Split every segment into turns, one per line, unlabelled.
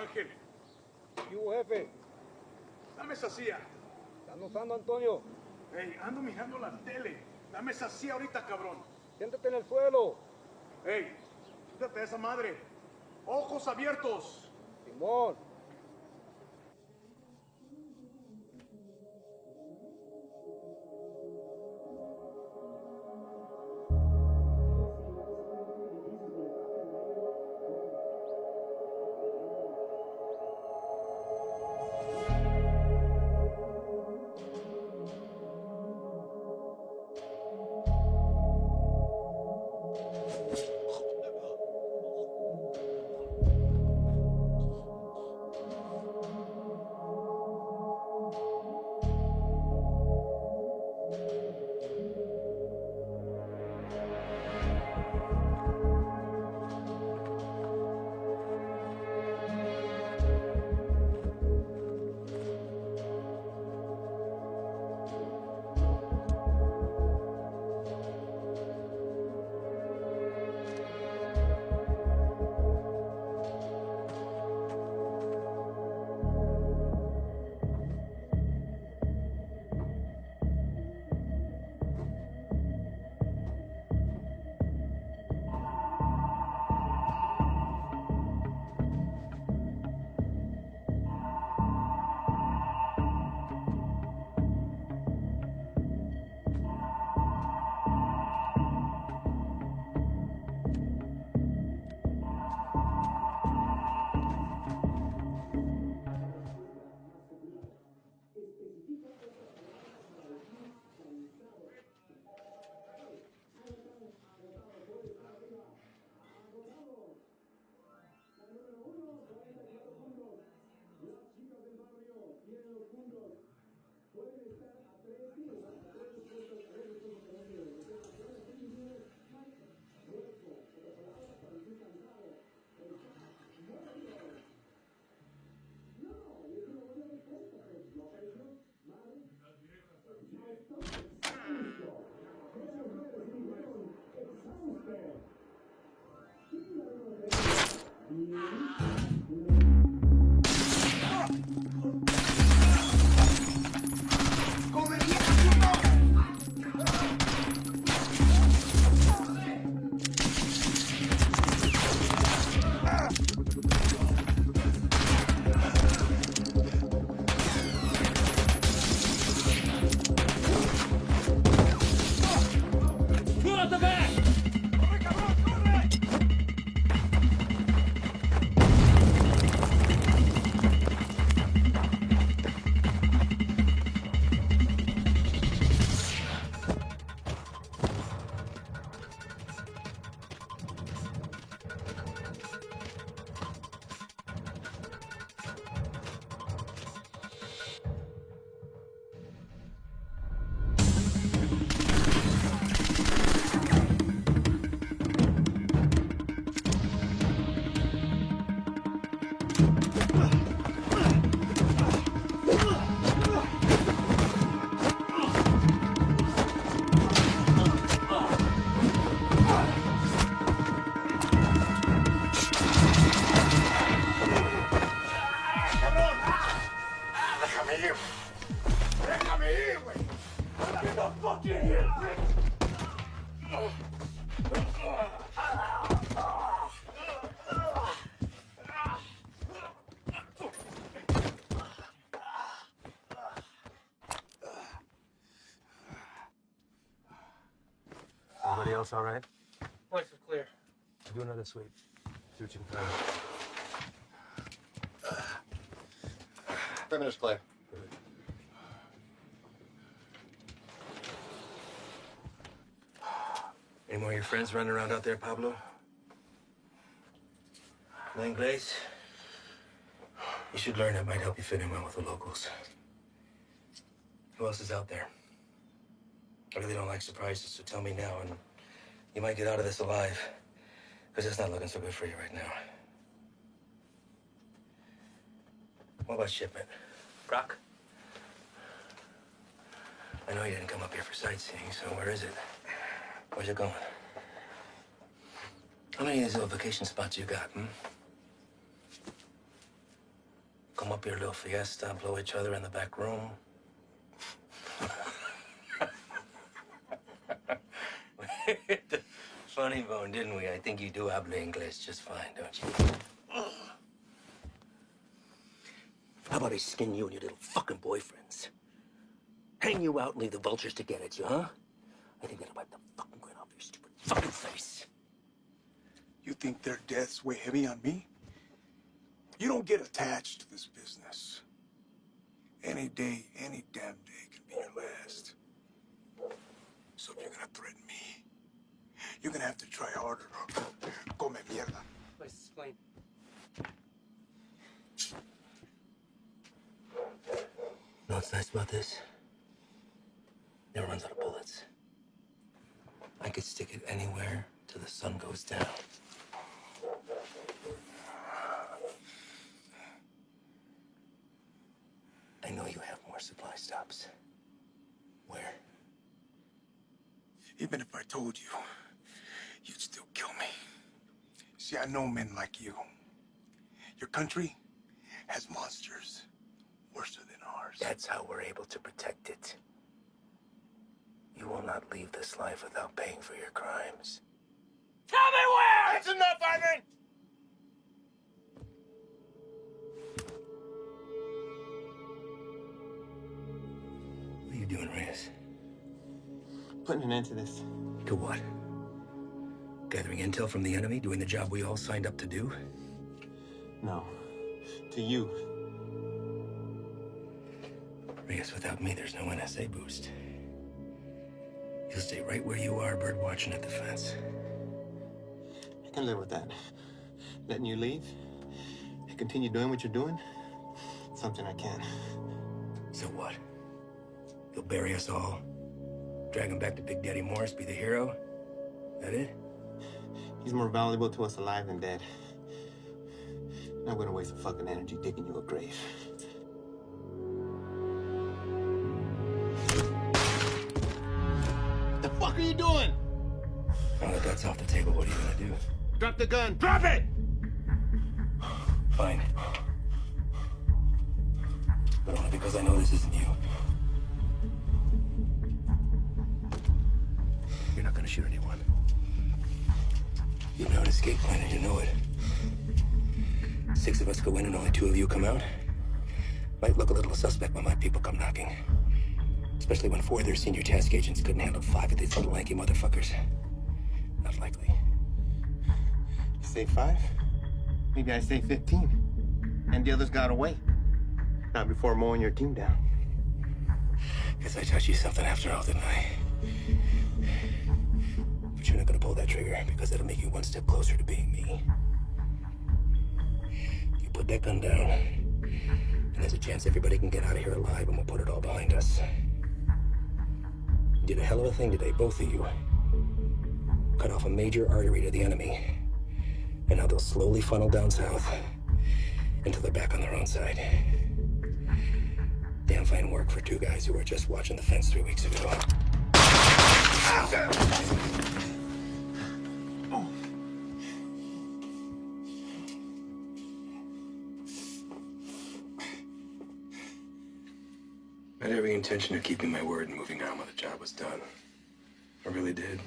Ángel,
¿Qué hubo, jefe?
dame esa silla.
¿Están usando, Antonio?
Hey, ando mirando la tele. Dame esa silla ahorita, cabrón.
Siéntate en el suelo.
Hey, quítate esa madre. Ojos abiertos.
Simón.
Déjame ir, güey. Get the fuck in here, bitch.
Everybody else all right?
Life is clear.
Do another sweep. See what you can find.
Perimeter's clear.
Any more of your friends running around out there, Pablo? No Inglés? You should learn. It might help you fit in well with the locals. Who else is out there? I really don't like surprises, so tell me now, and you might get out of this alive, because it's not looking so good for you right now. What about shipment? Brock? I know you didn't come up here for sightseeing, so where is it? Where's it going? How many of these little vacation spots you got, come up here, little fiesta, blow each other in the back room. Funny bone, didn't we? I think you do habla English just fine, don't you? How about I skin you and your little fucking boyfriends? Hang you out and leave the vultures to get at you, huh? I think that'll wipe the fucking grin off your stupid fucking face.
You think their deaths weigh heavy on me? You don't get attached to this business. Any day, any damn day can be your last. So if you're gonna threaten me, you're gonna have to try harder. Come mierda.
Please explain.
You know what's nice about this? Never runs out of bullets. I could stick it anywhere till the sun goes down. I know you have more supply stops. Where?
Even if I told you, you'd still kill me. See, I know men like you. Your country has monsters worse than ours.
That's how we're able to protect it. You will not leave this life without paying for your crimes.
Tell me where! That's enough, Ivan!
What are you doing, Reyes?
Putting an end to this.
To what? Gathering intel from the enemy, doing the job we all signed up to do?
No. To you.
Reyes, without me, there's no NSA boost. You'll stay right where you are, bird watching at the fence.
I can live with that. Letting you leave and continue doing what you're doing, something I can.
So what? You'll bury us all? Drag him back to Big Daddy Morris, be the hero? That it?
He's more valuable to us alive than dead. Not gonna waste the fucking energy digging you a grave. The fuck are you doing?
Now that that's off the table, what are you gonna do?
Drop the gun.
Drop it!
Fine. But only because I know this isn't you. You're not gonna shoot anyone. You have an escape plan and you know it. 6 of us go in and only 2 of you come out. Might look a little suspect when my people come knocking. Especially when 4 of their senior task agents couldn't handle 5 of these little lanky motherfuckers. Not likely.
You say 5? Maybe I say 15. And the others got away. Not before mowing your team down.
Guess I taught you something after all, didn't I? But you're not gonna pull that trigger because that'll make you one step closer to being me. You put that gun down, and there's a chance everybody can get out of here alive and we'll put it all behind us. You did a hell of a thing today, both of you. Cut off a major artery to the enemy. And now they'll slowly funnel down south until they're back on their own side. Damn fine work for 2 guys who were just watching the fence 3 weeks ago. I had every intention of keeping my word and moving on when the job was done. I really did.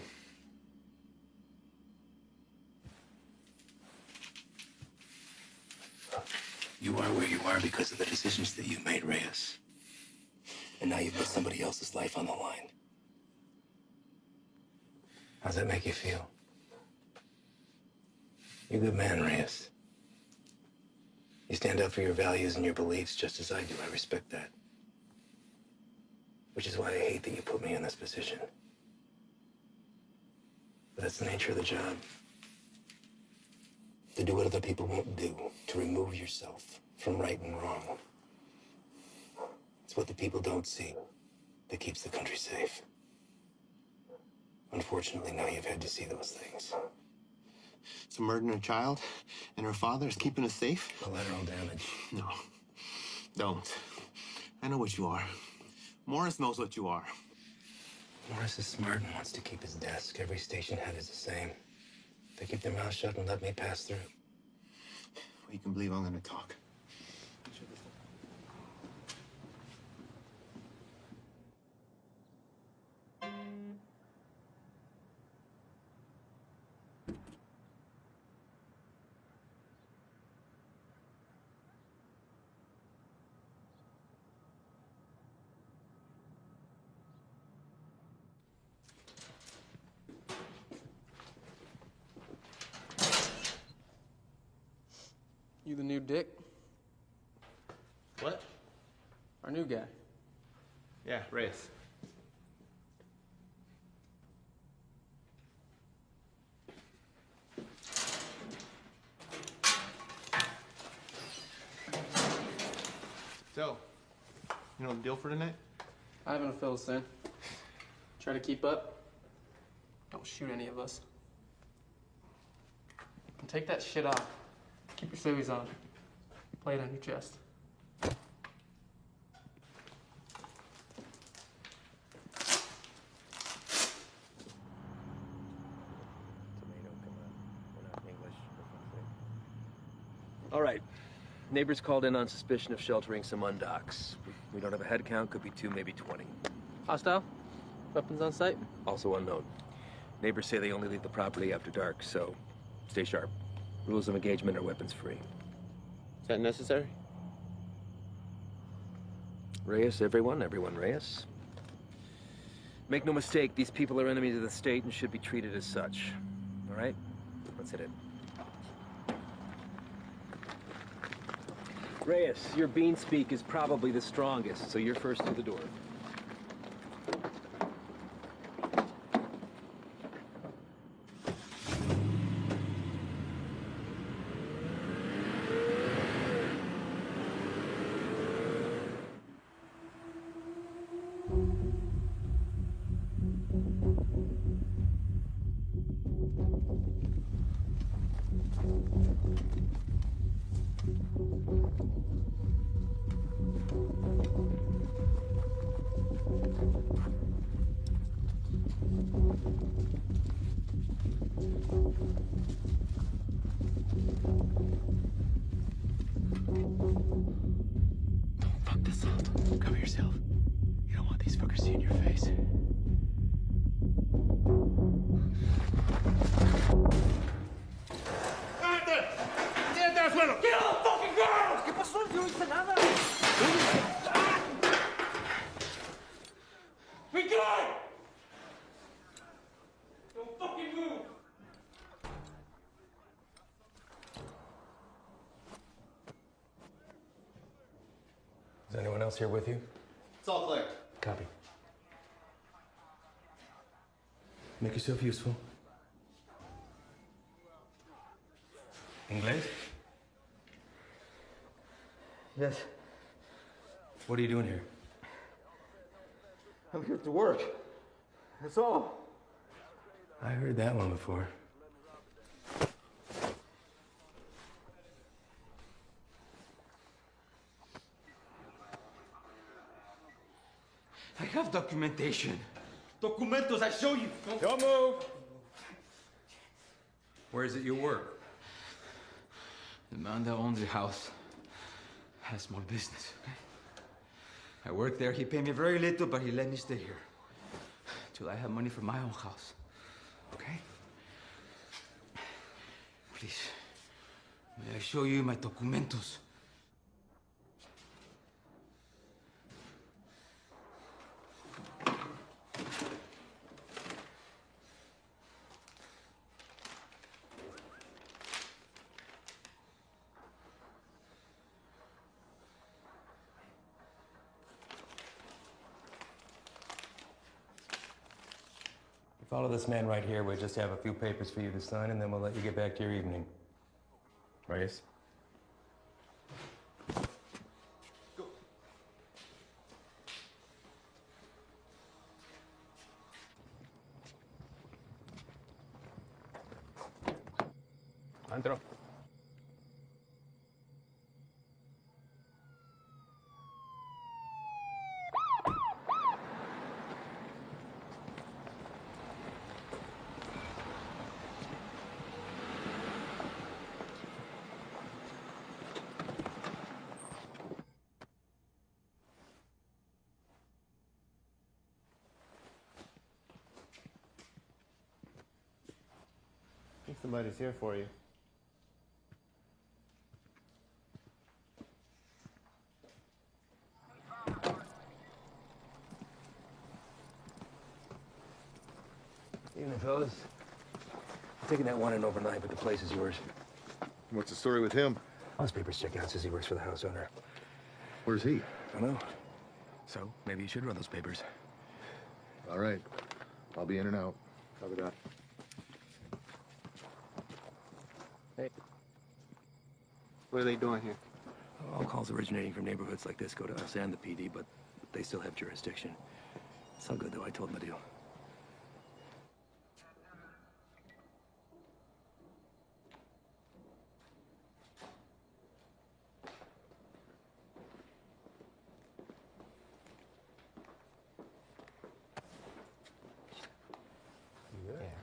You are where you are because of the decisions that you've made, Reyes. And now you've put somebody else's life on the line. How's that make you feel? You're a good man, Reyes. You stand up for your values and your beliefs just as I do. I respect that. Which is why I hate that you put me in this position. But that's the nature of the job. To do what other people won't do. To remove yourself from right and wrong. It's what the people don't see that keeps the country safe. Unfortunately, now you've had to see those things.
So murdering a child and her father is keeping us safe?
Collateral damage.
No. Don't. I know what you are. Morris knows what you are.
Morris is smart and wants to keep his desk. Every station head is the same. They keep their mouth shut and let me pass through.
Well, you can believe I'm gonna talk. Sure,
You the new Dick?
What?
Our new guy.
Yeah, Reyes. So, you know the deal for tonight?
I haven't fill us in. Try to keep up. Don't shoot any of us. And take that shit off. Keep your civvies on. Play it on your chest.
All right. Neighbors called in on suspicion of sheltering some undocks. We don't have a head count, could be 2, maybe 20.
Hostile? Weapons on site?
Also unknown. Neighbors say they only leave the property after dark, so stay sharp. Rules of engagement are weapons free.
Is that necessary?
Reyes, everyone Reyes. Make no mistake, these people are enemies of the state and should be treated as such. All right? Let's hit it. Reyes, your bean speak is probably the strongest, so you're first through the door.
Fuck this up. Cover yourself. You don't want these fuckers seeing your face.
Is anyone else here with you?
It's all clear.
Copy. Make yourself useful. Inglés?
Yes,
What are you doing here?
I'm here to work. That's all.
I heard that one before.
I have documentation. Documentos, I show you.
Don't move.
Where is it you work?
The man that owns the house has small business. Okay? I work there. He paid me very little, but he let me stay here till I have money for my own house. Okay? Please, may I show you my documentos?
Follow this man right here. We'll just have a few papers for you to sign, and then we'll let you get back to your evening. Reyes? Andro.
I think somebody's here for you.
Evening, fellas. I'm taking that one in overnight, but the place is yours.
What's the story with him?
His papers check out, says he works for the house owner.
Where's he?
I don't know. So, maybe you should run those papers.
All right. I'll be in and out.
Copy that.
Hey.
What are they doing here?
All calls originating from neighborhoods like this go to us and the PD, but they still have jurisdiction. It's all good, though. I told them the deal.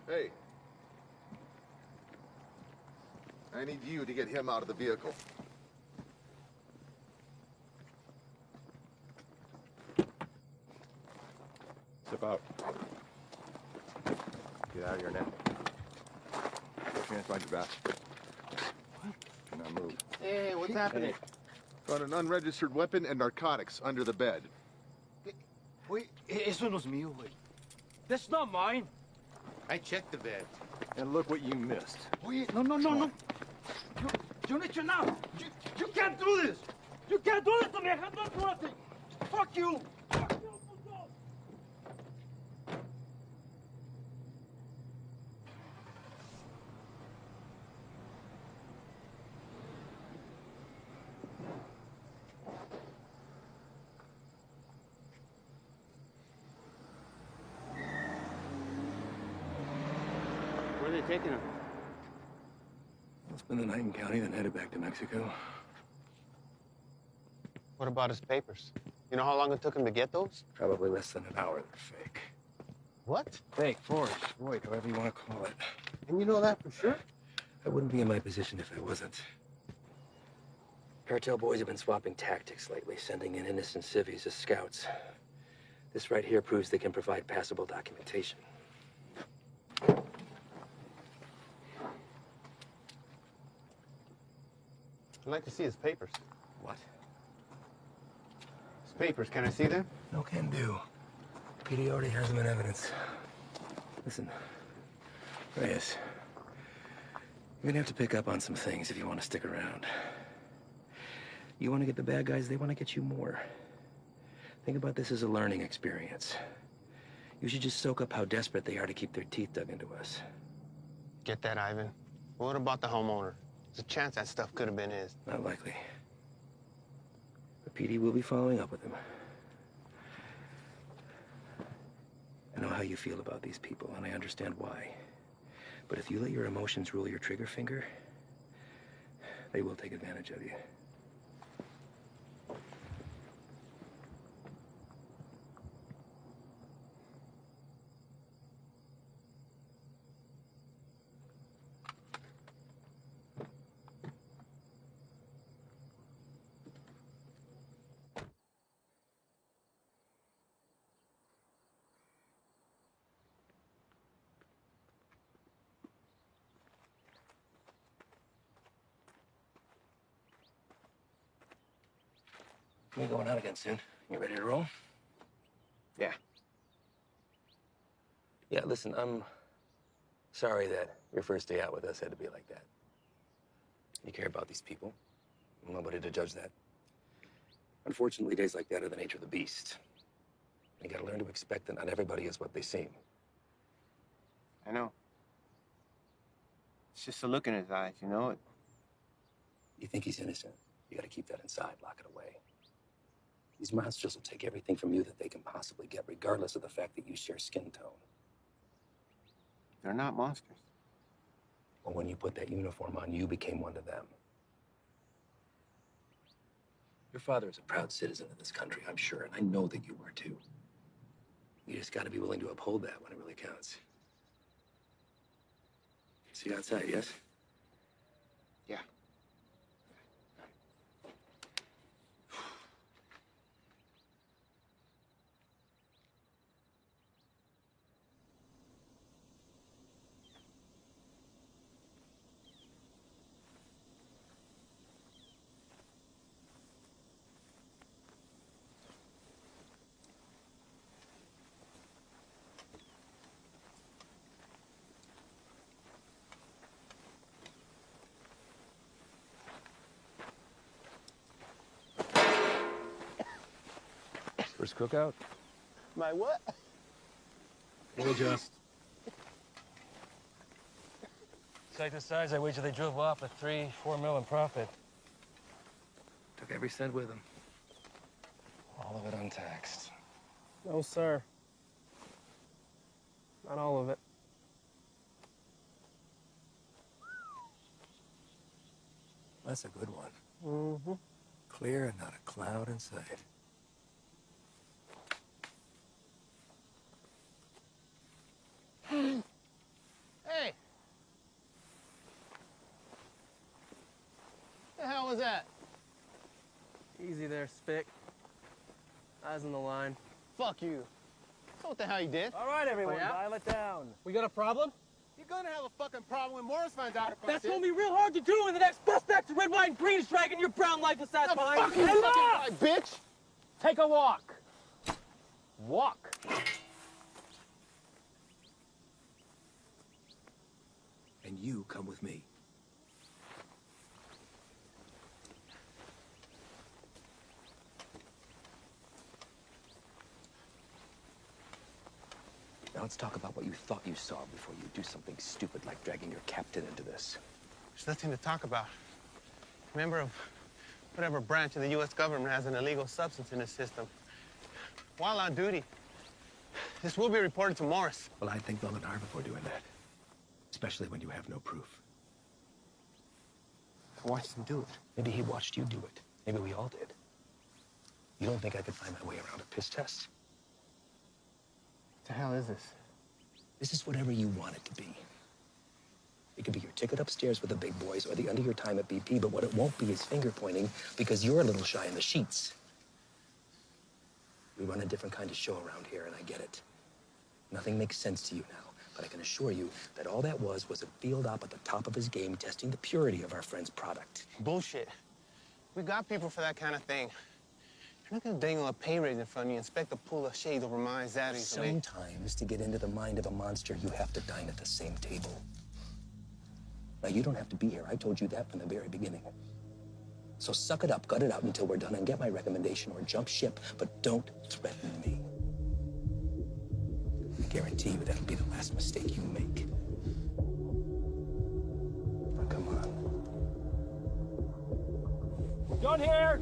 Hey. I need you to get him out of the vehicle.
Step out. Get out of here now.
Hands behind your back. What? Do not move.
Hey, what's happening?
Found an unregistered weapon and narcotics under the bed.
Wait, eso no es mío, güey. That's not mine.
I checked the bed.
And look what you missed.
Wait, no. You need to know. You can't do this. You can't do this to me. I have not do nothing. Fuck you. Fuck you, puto.
Where are they taking him?
I'll spend the night in county, then headed back to Mexico.
What about his papers? You know how long it took him to get those?
Probably less than an hour. They're fake.
What?
Fake, forged, void, however you want to call it.
And you know that for sure?
I wouldn't be in my position if I wasn't. Cartel boys have been swapping tactics lately, sending in innocent civvies as scouts. This right here proves they can provide passable documentation.
I'd like to see his papers.
What?
His papers, can I see them?
No can do. PD already has them in evidence. Listen, Reyes, you're gonna have to pick up on some things if you want to stick around. You want to get the bad guys, they want to get you more. Think about this as a learning experience. You should just soak up how desperate they are to keep their teeth dug into us.
Get that, Ivan. What about the homeowner? There's a chance that stuff could have been his.
Not likely. The PD will be following up with him. I know how you feel about these people, and I understand why. But if you let your emotions rule your trigger finger, they will take advantage of you. We're going out again soon. You ready to roll?
Yeah.
Yeah, listen, I'm sorry that your first day out with us had to be like that. You care about these people. I'm nobody to judge that. Unfortunately, days like that are the nature of the beast. You gotta learn to expect that not everybody is what they seem.
I know. It's just a look in his eyes, you know?
You think he's innocent. You gotta keep that inside, lock it away. These monsters will take everything from you that they can possibly get, regardless of the fact that you share skin tone.
They're not monsters.
But when you put that uniform on, you became one of them. Your father is a proud citizen of this country, I'm sure, and I know that you are too. You just gotta be willing to uphold that when it really counts. See you outside, yes?
Yeah.
First cookout?
My what?
We'll adjust.
Like the size, I wager they drove off with 3-4 mil in profit.
Took every cent with them.
All of it untaxed.
No, sir. Not all of it.
That's a good one.
Mm-hmm.
Clear and not a cloud in sight.
Hey! The hell was that?
Easy there, Spick. Eyes on the line.
Fuck you. So what the hell you did?
All right, everyone,
Oh, yeah?
dial it down.
We got a problem?
You're gonna have a fucking problem when Morris finds out about
That's
this.
gonna be real hard to do when the next suspect to red, white, and green is dragging your brown lifeless ass
The
behind.
fucking
Hey,
fucking
look!
guy, bitch!
Take a walk. Walk.
And you come with me.
Now let's talk about what you thought you saw before you do something stupid like dragging your captain into this.
There's nothing to talk about. Member of whatever branch of the U.S. government has an illegal substance in its system. While on duty, this will be reported to Morris.
Well, I'd think long and hard before doing that. Especially when you have no proof.
I watched him do it.
Maybe he watched you do it. Maybe we all did. You don't think I could find my way around a piss test?
What the hell is this?
This is whatever you want it to be. It could be your ticket upstairs with the big boys or the end of your time at BP, but what it won't be is finger pointing because you're a little shy in the sheets. We run a different kind of show around here, and I get it. Nothing makes sense to you now, but I can assure you that all that was a field op at the top of his game testing the purity of our friend's product.
Bullshit. We got people for that kind of thing. You're not gonna dangle a pay raise in front of me and expect to pull a shade over my eyes that easily.
Sometimes, to get into the mind of a monster, you have to dine at the same table. Now, you don't have to be here. I told you that from the very beginning. So suck it up, gut it out until we're done and get my recommendation or jump ship, but don't threaten me. I guarantee you that'll be the last mistake you make. Now, come on.
Done here.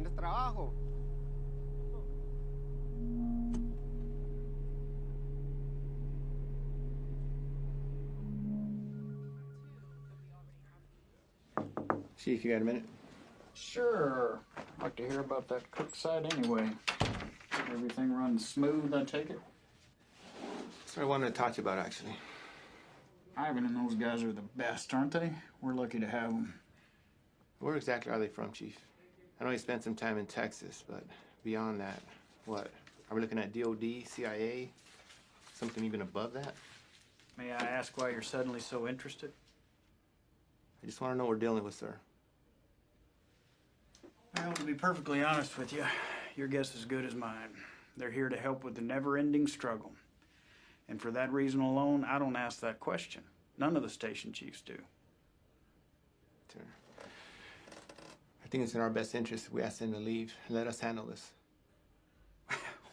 Tienes trabajo. Chief, you got a minute?
Sure. I'd like to hear about that cook site anyway. Everything runs smooth, I take it?
That's what I wanted to talk to you about, actually.
Ivan and those guys are the best, aren't they? We're lucky to have them.
Where exactly are they from, Chief? I know you spent some time in Texas, but beyond that, what? Are we looking at DOD, CIA, something even above that?
May I ask why you're suddenly so interested?
I just want to know what we're dealing with, sir.
Well, to be perfectly honest with you, your guess is as good as mine. They're here to help with the never-ending struggle. And for that reason alone, I don't ask that question. None of the station chiefs do.
Sir. I think it's in our best interest if we ask them to leave and let us handle this.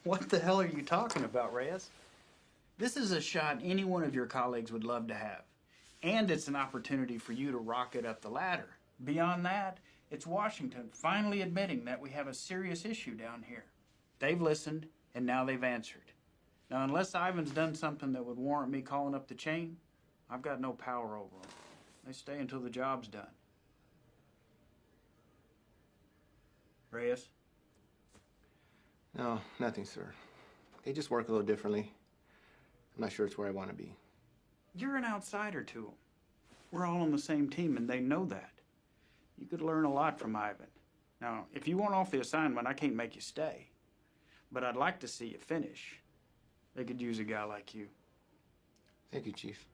What the hell are you talking about, Reyes? This is a shot any one of your colleagues would love to have. And it's an opportunity for you to rocket up the ladder. Beyond that, it's Washington finally admitting that we have a serious issue down here. They've listened, and now they've answered. Now, unless Ivan's done something that would warrant me calling up the chain, I've got no power over them. They stay until the job's done. Reyes?
No, nothing, sir. They just work a little differently. I'm not sure it's where I want to be.
You're an outsider to them. We're all on the same team, and they know that. You could learn a lot from Ivan. Now, if you want off the assignment, I can't make you stay. But I'd like to see you finish. They could use a guy like you.
Thank you, Chief.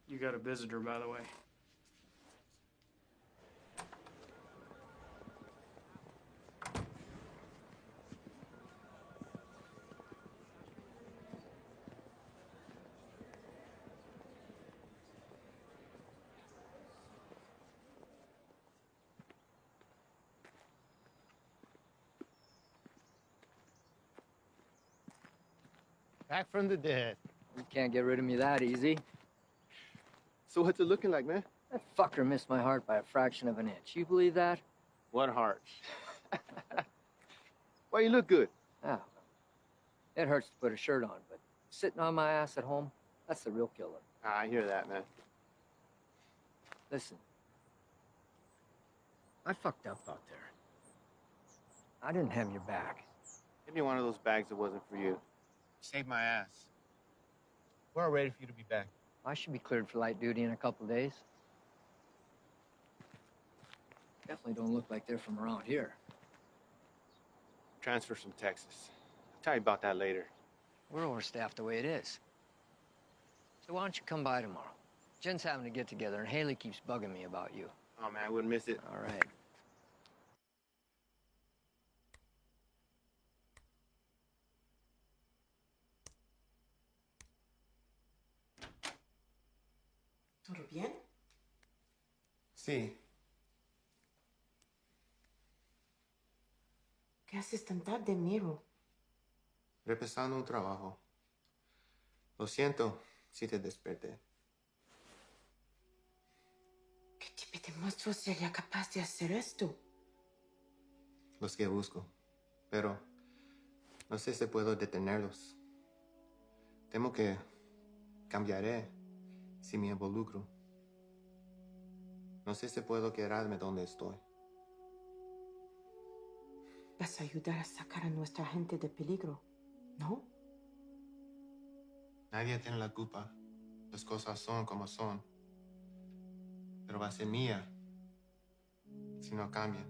You got a visitor, by the way.
Back from the dead.
You can't get rid of me that easy.
So what's it looking like, man?
That fucker missed my heart by a fraction of an inch. You believe that?
What heart? Why, you look good.
Ah, it hurts to put a shirt on, but sitting on my ass at home, that's the real killer.
I hear that, man.
Listen, I fucked up out there. I didn't have your back.
Give me one of those bags that wasn't for you. Saved my ass. We're all ready for you to be back.
I should be cleared for light duty in a couple days. Definitely don't look like they're from around here.
Transfers from Texas. I'll tell you about that later.
We're overstaffed the way it is. So why don't you come by tomorrow? Jen's having a get-together, and Haley keeps bugging me about you.
Oh, man, I wouldn't miss it.
All right.
¿Todo bien?
Sí.
¿Qué haces tan tarde, Miro?
Repasando un trabajo. Lo siento si te desperté.
¿Qué tipo de monstruo sería capaz de hacer esto?
Los que busco. Pero no sé si puedo detenerlos. Temo que cambiaré si me involucro. No sé si puedo quedarme donde estoy.
Vas a ayudar a sacar a nuestra gente de peligro, ¿no?
Nadie tiene la culpa. Las cosas son como son. Pero va a ser mía si no cambian.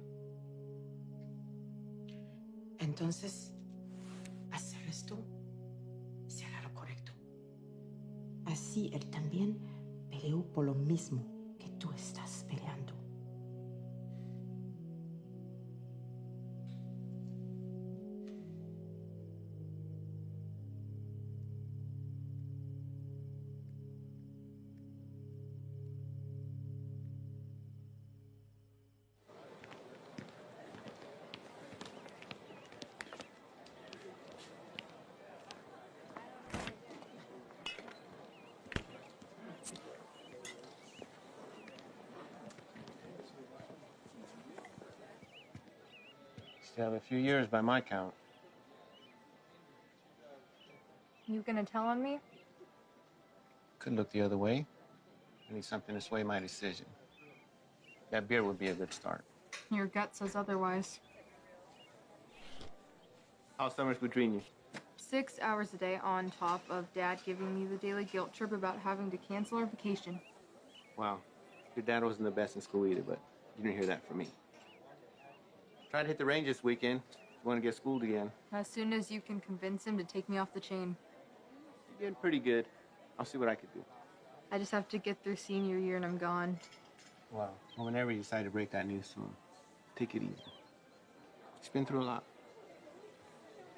Entonces, hacer esto será lo correcto. Así él también peleó por lo mismo que tú estás peleando.
Still have a few years by my count.
You gonna tell on me?
Could look the other way. I need something to sway my decision. That beer would be a good start.
Your gut says otherwise.
How's summers between you?
6 hours a day on top of Dad giving me the daily guilt trip about having to cancel our vacation.
Wow. Your dad wasn't the best in school either, but you didn't hear that from me. Try to hit the range this weekend if you want to get schooled again.
As soon as you can convince him to take me off the chain.
You're getting pretty good. I'll see what I can do.
I just have to get through senior year and I'm gone.
Wow. Well, whenever you decide to break that news to him, take it easy. He's been through a lot.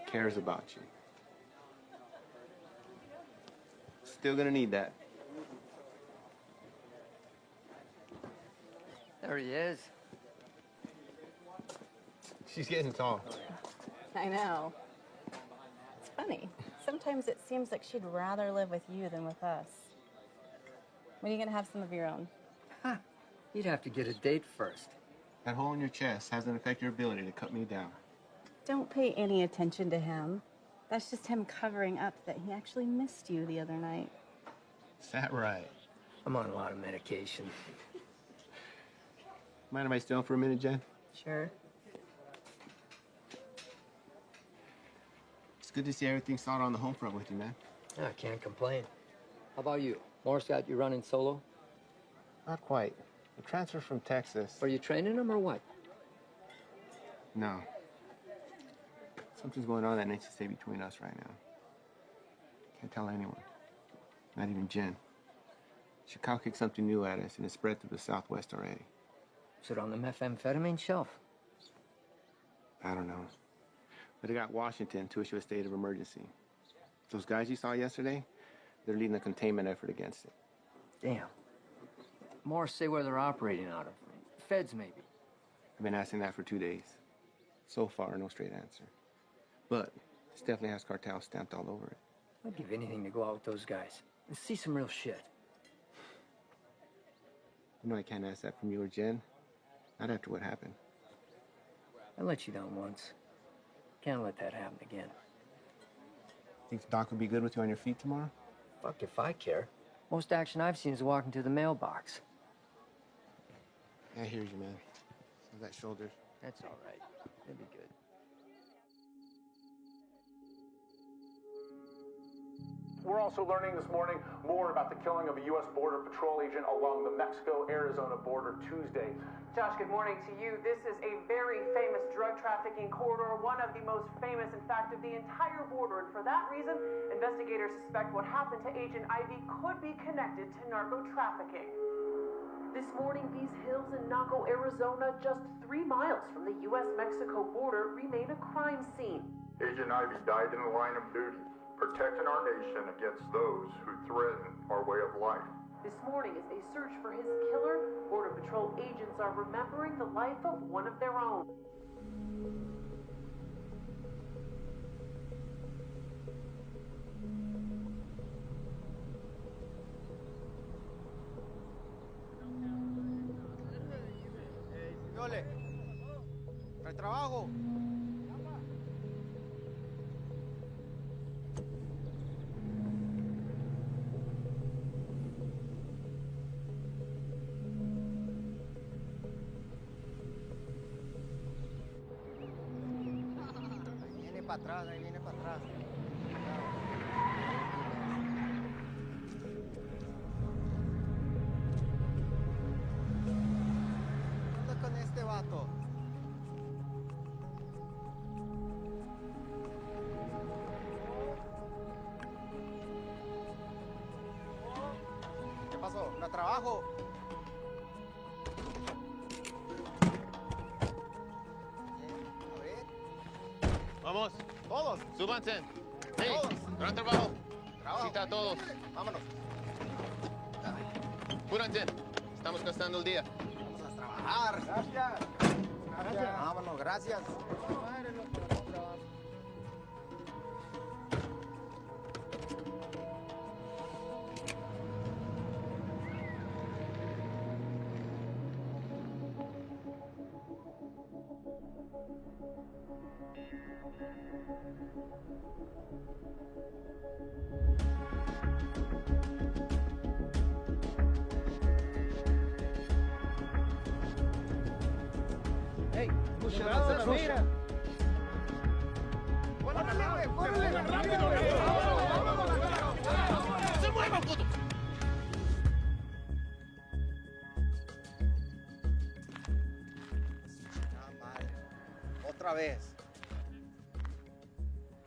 Cares about you. Still gonna need that.
There he is.
She's getting tall.
I know. It's funny. Sometimes it seems like she'd rather live with you than with us. When are you gonna have some of your own?
Huh. You'd have to get a date first.
That hole in your chest hasn't affected your ability to cut me down.
Don't pay any attention to him. That's just him covering up that he actually missed you the other night.
Is that right?
I'm on a lot of medication.
Mind if I stay on for a minute, Jen?
Sure.
It's good to see everything solid on the home front with you, man.
I can't complain. How about you? Morris got you running solo?
Not quite. A transfer from Texas.
Are you training them or what?
No. Something's going on that needs to stay between us right now. Can't tell anyone. Not even Jen. Chicago kicked something new at us, and it spread through the Southwest already.
Is it on the methamphetamine shelf?
I don't know. But it got Washington to issue a state of emergency. Those guys you saw yesterday, they're leading a containment effort against it.
Damn. More say where they're operating out of. Feds, maybe.
I've been asking that for 2 days. So far, no straight answer. But this definitely has cartel stamped all over it.
I'd give anything to go out with those guys and see some real shit.
You know I can't ask that from you or Jen. Not after what happened.
I let you down once. Can't let that happen again.
Think Doc would be good with you on your feet tomorrow?
Fuck if I care. Most action I've seen is walking to the mailbox.
I hear you, man. So that shoulder.
That's all right. It'll be good.
We're also learning this morning more about the killing of a U.S. Border Patrol agent along the Mexico-Arizona border Tuesday.
Josh, good morning to you. This is a very famous drug trafficking corridor, one of the most famous, in fact, of the entire border. And for that reason, investigators suspect what happened to Agent Ivy could be connected to narco trafficking. This morning, these hills in Naco, Arizona, just 3 miles from the U.S.-Mexico border, remain a crime scene.
Agent Ivy died in the line of duty, protecting our nation against those who threaten our way of life.
This morning, as they search for his killer, Border Patrol agents are remembering the life of one of their own.
Yole, ¿trae trabajo? Ahí viene para atrás. ¿Qué onda con este vato? ¿Qué pasó? ¿No trabajo?
Vamos.
Todos.
Súbanse. Hey,
Todos.
gran trabajo.
Trabajo.
Cita a todos.
Vámonos.
Apúrense. Estamos gastando el día.
Vamos a trabajar. Gracias. Gracias. Vámonos, gracias.
Hey,
Cuidado, mira.
¡Se muevan, puto!
Otra vez.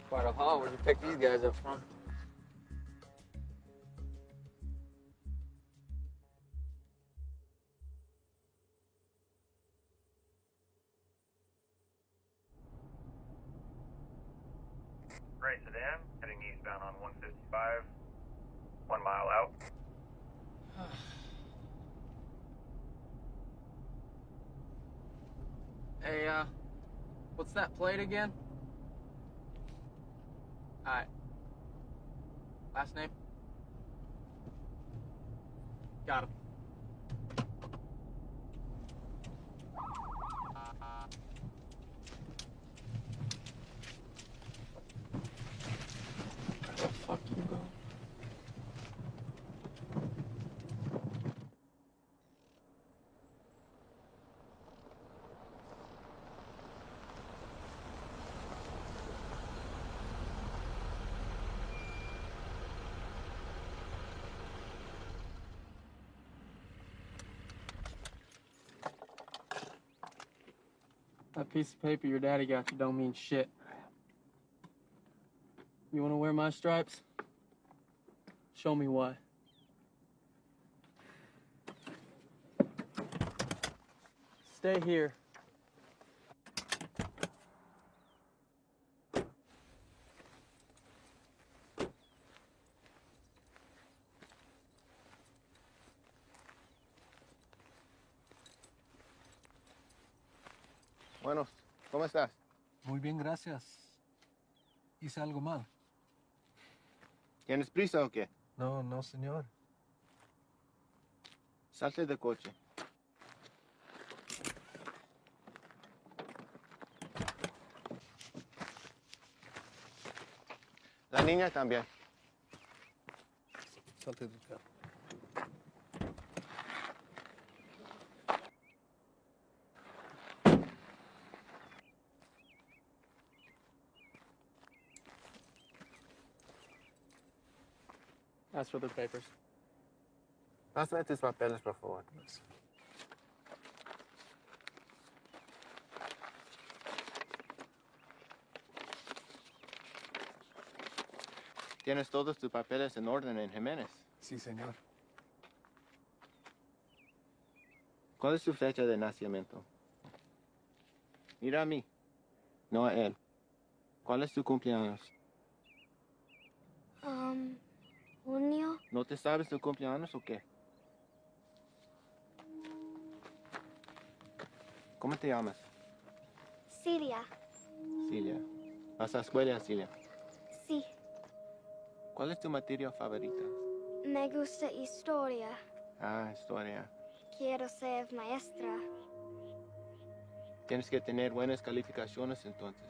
Quite a haul when you pick these guys up from.
Gray sedan, heading eastbound on 155, 1 mile out.
Hey, what's that plate again? Alright. Last name? Got him. Fuck you, bro. That piece of paper your daddy got you don't mean shit. You want to wear my stripes? Show me why. Stay here.
Bueno, ¿cómo estás?
Muy bien, gracias. ¿Hice algo mal?
¿Tienes prisa o qué?
No, no, señor.
Salte del coche. La niña también.
Salte del carro.
Ask for the papers.
Pásame tus papeles, por favor. ¿Tienes todos tus papeles en orden en Jiménez?
Sí, señor.
¿Cuál es su fecha de nacimiento? Mira a mí, no a él. ¿Cuál es tu cumpleaños?
Junio.
¿No te sabes tu cumpleaños o qué? ¿Cómo te llamas?
Siria.
Cilia. ¿Vas a la escuela, Cilia?
Sí.
¿Cuál es tu materia favorita?
Me gusta historia.
Ah, historia.
Quiero ser maestra.
Tienes que tener buenas calificaciones entonces.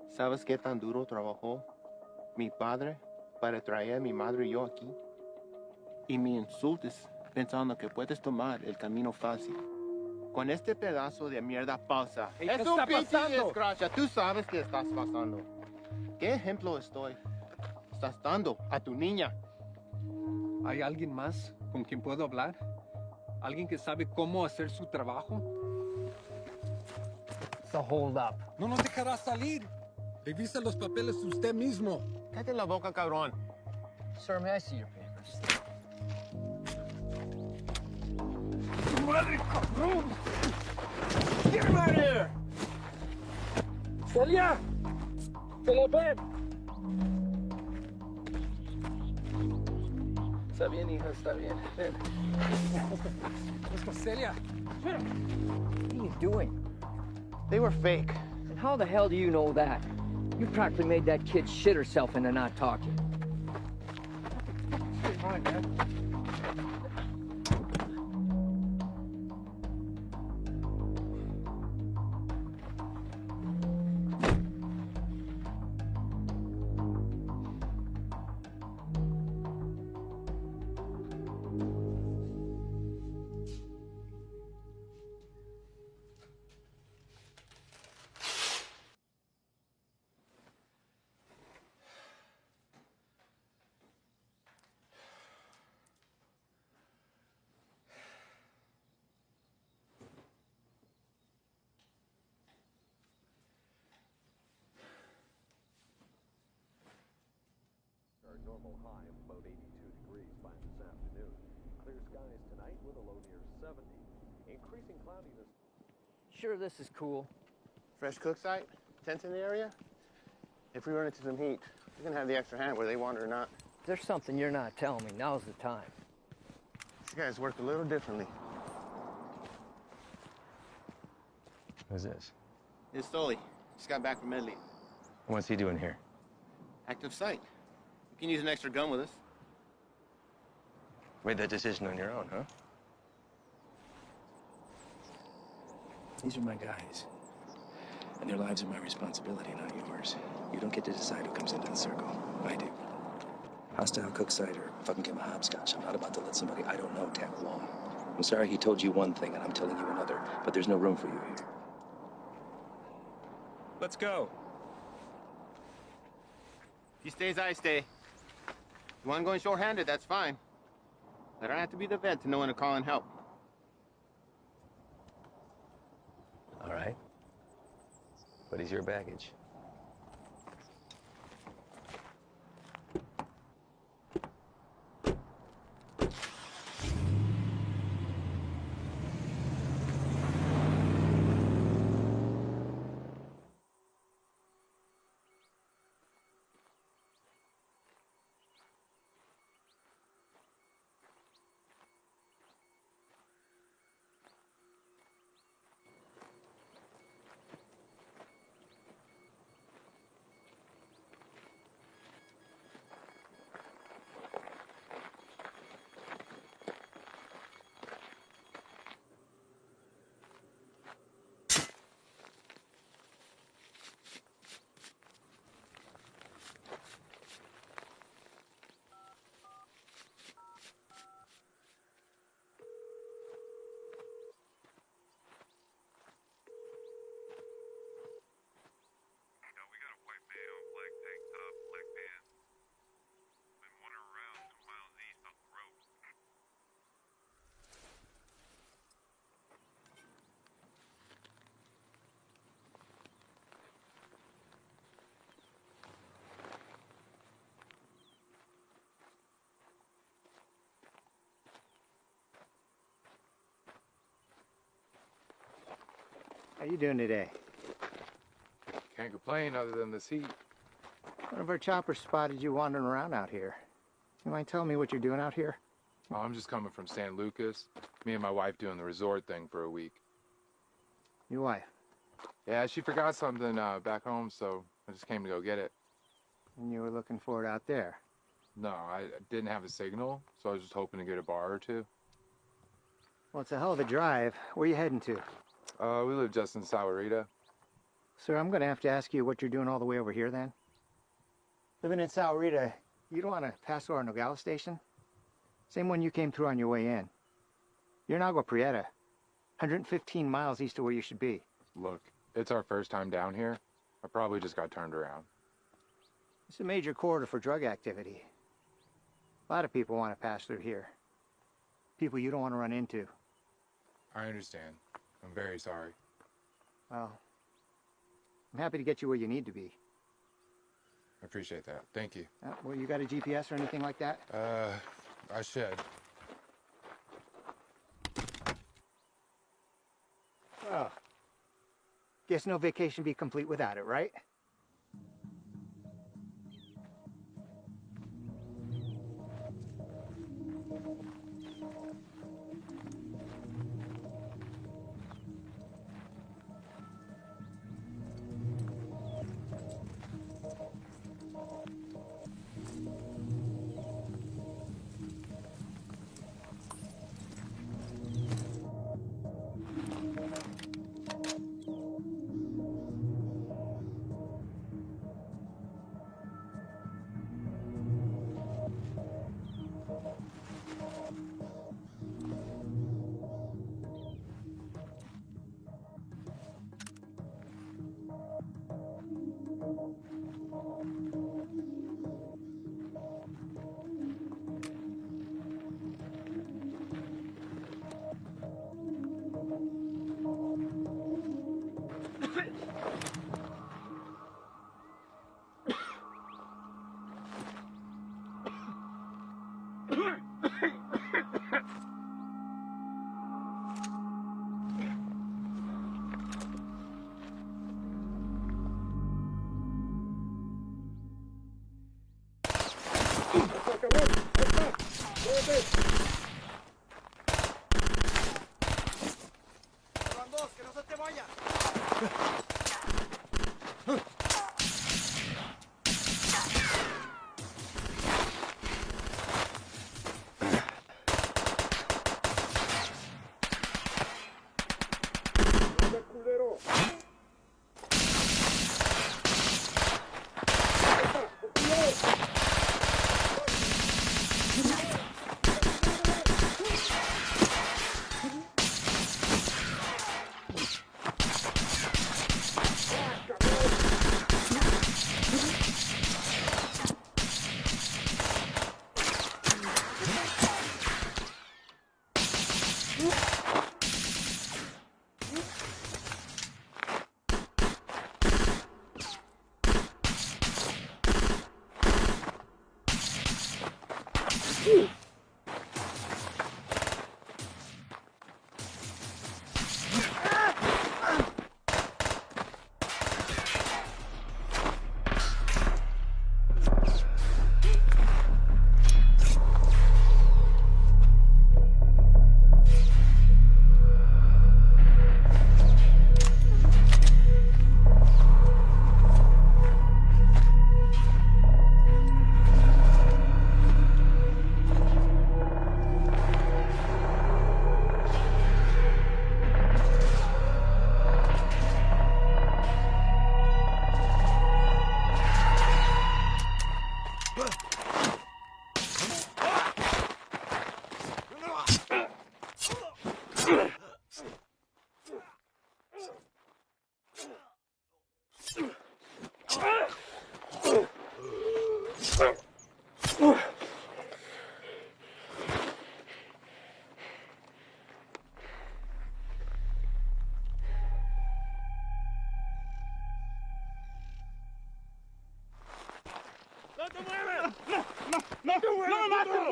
¿Sabes qué tan duro trabajó mi padre para traer a mi madre y yo aquí? Y me insultes pensando que puedes tomar el camino fácil. Con este pedazo de mierda falsa.
Hey, ¿qué
es
está
un pinche
pasando?
desgracia. Tú sabes qué estás pasando. ¿Qué ejemplo estás dando a tu niña?
¿Hay alguien más con quien puedo hablar? ¿Alguien que sabe cómo hacer su trabajo?
It's a hold up.
No nos dejará salir. Revisa los papeles usted mismo.
Cállate la boca, cabrón.
Sir, may I see your papers?
¡Madre, cabrón! ¡Get him out of here! ¡Celia! ¡Celia, ven! Está bien, hija, está bien. Ven. Let's go, Celia.
What are you doing?
They were fake.
And how the hell do you know that? You practically made that kid shit herself into not talking.
Come on, man.
Our normal high of about 82 degrees by this afternoon. Clear skies tonight with a low near 70. Increasing cloudiness.
Sure, this is cool.
Fresh cook site? Tents in the area? If we run into some heat, we're gonna have the extra hand whether they want it or not.
There's something you're not telling me. Now's the time.
These guys work a little differently.
Who's this?
It's Stoli. Just got back from Italy.
What's he doing here?
Active site. You can use an extra gun with us.
Made that decision on your own, huh?
These are my guys. And their lives are my responsibility, not yours. You don't get to decide who comes into the circle. I do. Hostile cook site or fucking Kim hopscotch. I'm not about to let somebody I don't know tag along. I'm sorry he told you one thing and I'm telling you another, but there's no room for you here.
Let's go.
If he stays, I stay. You want him going short-handed, that's fine.
I don't have to be the vet to know when to call in help.
All right. What is your baggage?
How you doing today?
Can't complain other than this heat.
One of our choppers spotted you wandering around out here. You mind telling me what you're doing out here?
Oh, I'm just coming from San Lucas. Me and my wife doing the resort thing for a week.
Your wife?
Yeah, she forgot something back home, so I just came to go get it.
And you were looking for it out there?
No, I didn't have a signal, so I was just hoping to get a bar or two.
Well, it's a hell of a drive. Where are you heading to?
We live just in Sahuarita.
Sir, I'm going to have to ask you what you're doing all the way over here then. Living in Sahuarita, you don't want to pass through our Nogales station? Same one you came through on your way in. You're in Agua Prieta, 115 miles east of where you should be.
Look, it's our first time down here. I probably just got turned around.
It's a major corridor for drug activity. A lot of people want to pass through here. People you don't want to run into.
I understand. I'm very sorry.
Well, I'm happy to get you where you need to be.
I appreciate that. Thank you.
Well, you got a GPS or anything like that?
I should.
Well, guess no vacation be complete without it, right?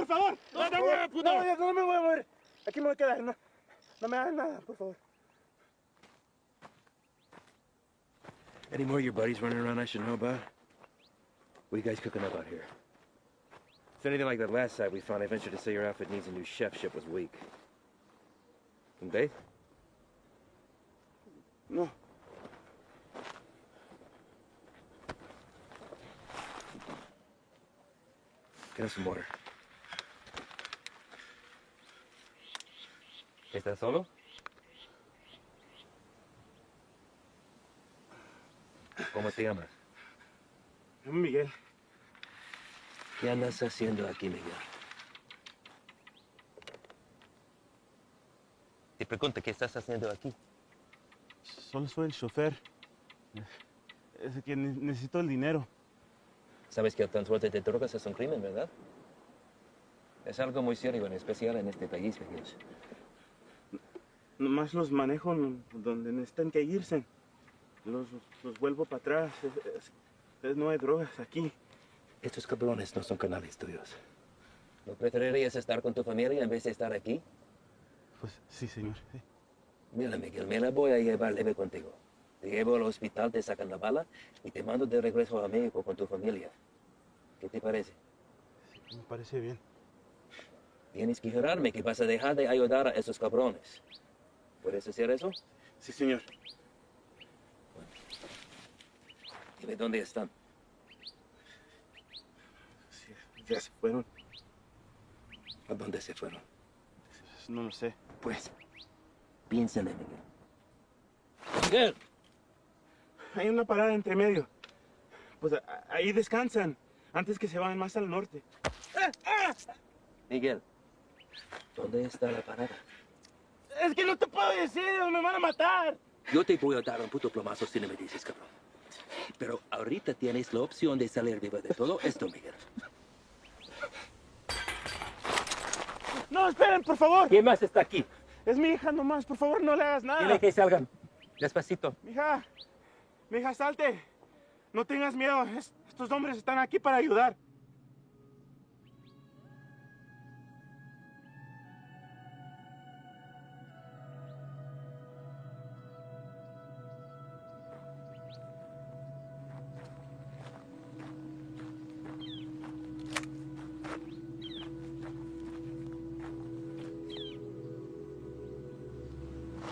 favor. No te muevas, puto. No, no me voy a mover. Aquí me voy a quedar. No, no me hagas nada, por favor.
Any more of your buddies running around I should know about? What are you guys cooking up out here? If anything like that last site we found, I venture to say your outfit needs a new chef. Ship was weak. And Dave?
No.
Get us some water. ¿Estás solo? ¿Cómo te llamas?
Miguel.
¿Qué andas haciendo aquí, Miguel? Te pregunto, ¿qué estás haciendo aquí?
Solo soy el chofer. Es que necesito el dinero.
Sabes que el transporte de drogas es un crimen, ¿verdad? Es algo muy serio, en especial en este país, Miguel.
Nomás los manejo donde necesitan que irse. Los vuelvo para atrás. No hay drogas aquí.
Estos cabrones no son canales tuyos. ¿No preferirías estar con tu familia en vez de estar aquí?
Pues sí, señor. Sí.
Mira, Miguel, me la voy a llevar leve contigo. Te llevo al hospital, te sacan la bala y te mando de regreso a México con tu familia. ¿Qué te parece?
Sí, me parece bien.
Tienes que jurarme que vas a dejar de ayudar a esos cabrones. ¿Puedes hacer eso?
Sí, señor.
Dime dónde están.
Sí, ya se fueron.
¿A dónde se fueron?
No lo sé.
Pues, piensa en él, Miguel. ¡Miguel!
Hay una parada entre medio. Pues ahí descansan, antes que se vayan más al norte.
Miguel, ¿dónde está la parada?
Es que no te puedo decir, me van a matar.
Yo te voy a dar un puto plomazo si no me dices, cabrón. Pero ahorita tienes la opción de salir vivo de todo esto, Miguel.
No, esperen, por favor.
¿Quién más está aquí?
Es mi hija nomás, por favor, no le hagas nada.
Dile que salgan. Despacito.
Mija, salte. No tengas miedo. Estos hombres están aquí para ayudar.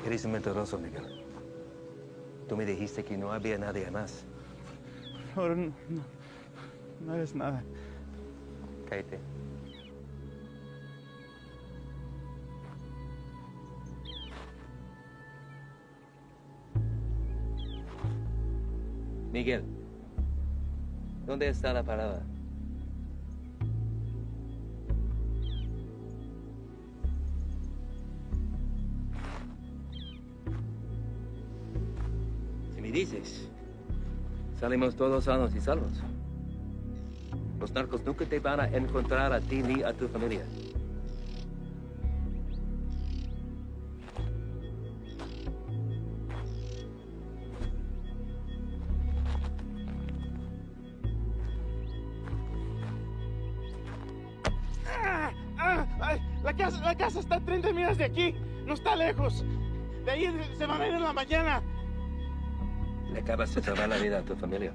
Eres un mentiroso, Miguel. Tú me dijiste que no había nadie más.
Ahora no hagas nada.
Cállate. Miguel, ¿dónde está la parada? Si me dices, salimos todos sanos y salvos. Los narcos nunca te van a encontrar a ti ni a tu familia.
La casa está a 30 millas de aquí. No está lejos. De ahí se van a ir en la mañana.
Le acabas de salvar la vida a tu familia.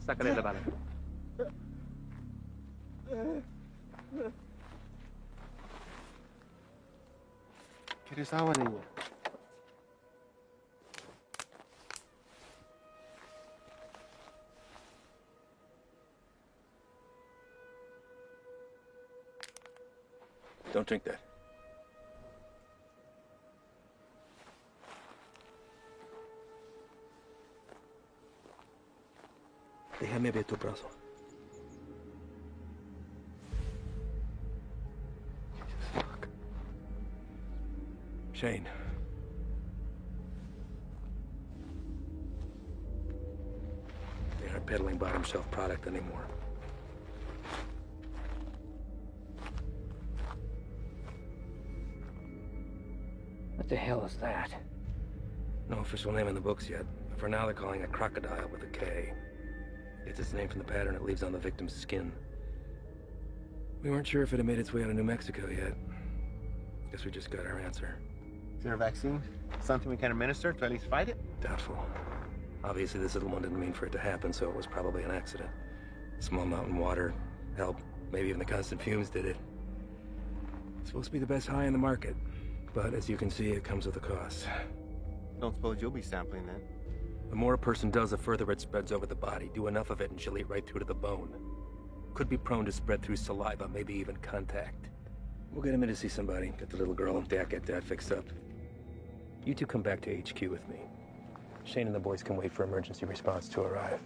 Sácale la bala.
¿Quieres agua, niña?
Don't drink that. Déjame ver tu brazo. Fuck. Shane. They aren't peddling bottom shelf product anymore.
What the hell is that?
No official name in the books yet. For now, they're calling it crocodile with a K. It's its name from the pattern it leaves on the victim's skin. We weren't sure if it had made its way out of New Mexico yet. Guess we just got our answer.
Is there a vaccine? Something we can administer to at least fight it?
Doubtful. Obviously, this little one didn't mean for it to happen, so it was probably an accident. Small mountain water, help, maybe even the constant fumes did it. It's supposed to be the best high in the market, but as you can see, it comes with a cost.
Don't suppose you'll be sampling then?
The more a person does, the further it spreads over the body. Do enough of it and she'll eat right through to the bone. Could be prone to spread through saliva, maybe even contact. We'll get him in to see somebody, get the little girl and Dak get that fixed up. You two come back to HQ with me. Shane and the boys can wait for emergency response to arrive.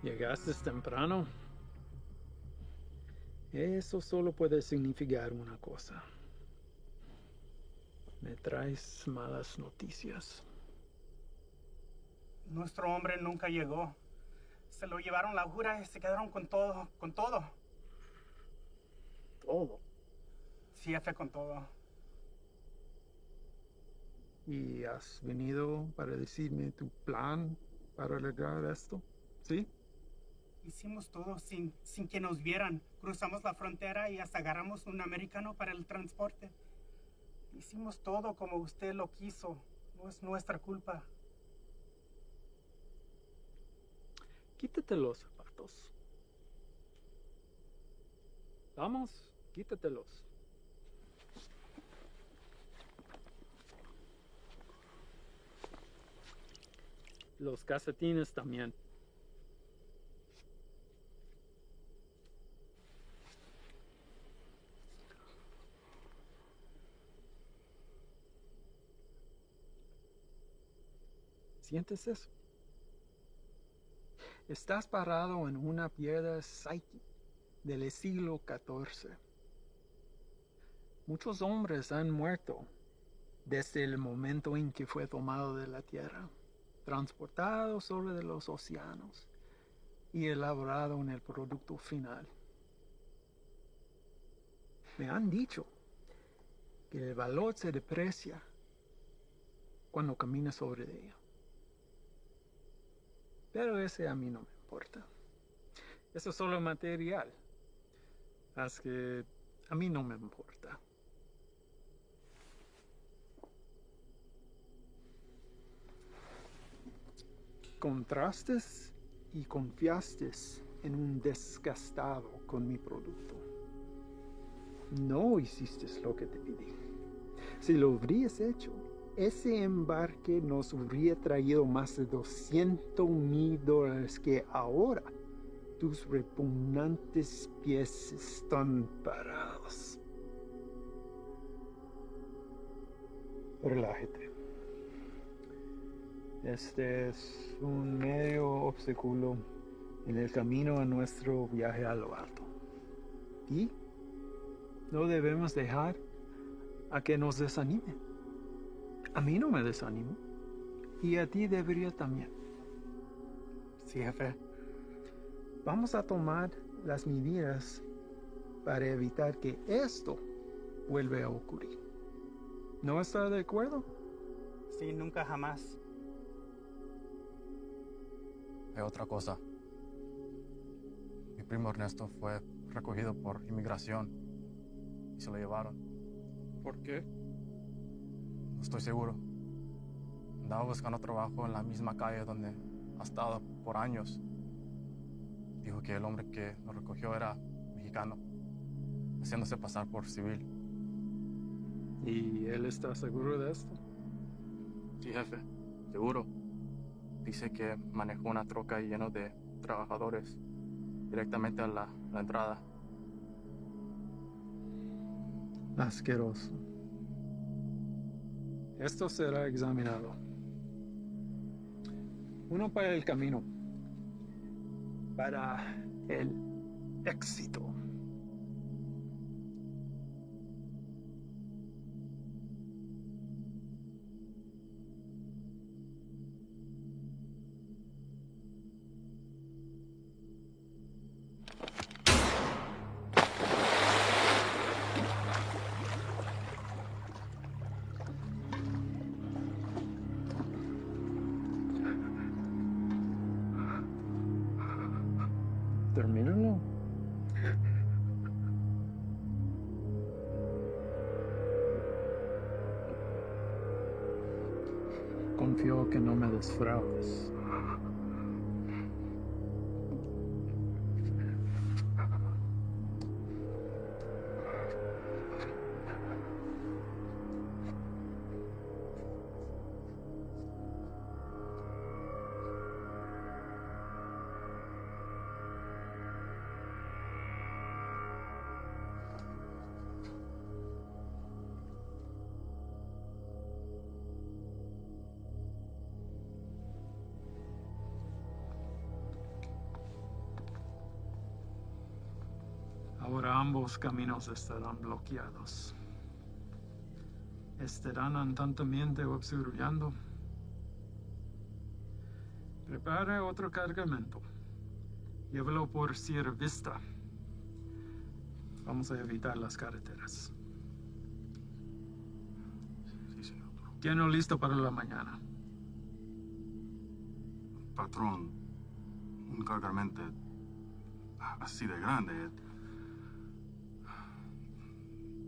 Llegaste temprano. Eso solo puede significar una cosa. Me traes malas noticias.
Nuestro hombre nunca llegó. Se lo llevaron la jura y se quedaron con todo, con todo.
¿Todo?
Sí, jefe, con todo.
¿Y has venido para decirme tu plan para lograr esto? ¿Sí?
Hicimos todo sin que nos vieran. Cruzamos la frontera y hasta agarramos un americano para el transporte. Hicimos todo como usted lo quiso. No es nuestra culpa.
Quítate los zapatos. Vamos, quítatelos. Los calcetines también. ¿Sientes eso? Estás parado en una piedra Psyche del siglo XIV. Muchos hombres han muerto desde el momento en que fue tomado de la tierra, transportado sobre los océanos y elaborado en el producto final. Me han dicho que el valor se deprecia cuando caminas sobre ella. Pero ese a mí no me importa. Eso es solo material. Así que a mí no me importa. Contrastes y confiaste en un desgastado con mi producto. No hiciste lo que te pedí. Si lo hubieras hecho, ese embarque nos hubiera traído más de $200,000 que ahora tus repugnantes pies están parados. Relájate. Este es un medio obstáculo en el camino a nuestro viaje a lo alto. Y no debemos dejar a que nos desanimen. A mí no me desanimo. Y a ti debería también. Sí, jefe. Vamos a tomar las medidas para evitar que esto vuelva a ocurrir. ¿No está de acuerdo?
Sí, nunca jamás.
Hay otra cosa. Mi primo Ernesto fue recogido por inmigración y se lo llevaron.
¿Por qué?
No estoy seguro. Andaba buscando trabajo en la misma calle donde ha estado por años. Dijo que el hombre que lo recogió era mexicano, haciéndose pasar por civil.
¿Y él está seguro de esto?
Sí, jefe, seguro. Dice que manejó una troca llena de trabajadores directamente a la entrada.
Asqueroso. Esto será examinado. Uno para el camino. Para el éxito. Termínalo. Confío que no me defraudes. Ahora ambos caminos estarán bloqueados. Estarán andantamente obstruyendo. Prepare otro cargamento. Llévelo por Sierra Vista. Vamos a evitar las carreteras.
Sí, señor.
Tiene listo para la mañana.
Patrón, un cargamento así de grande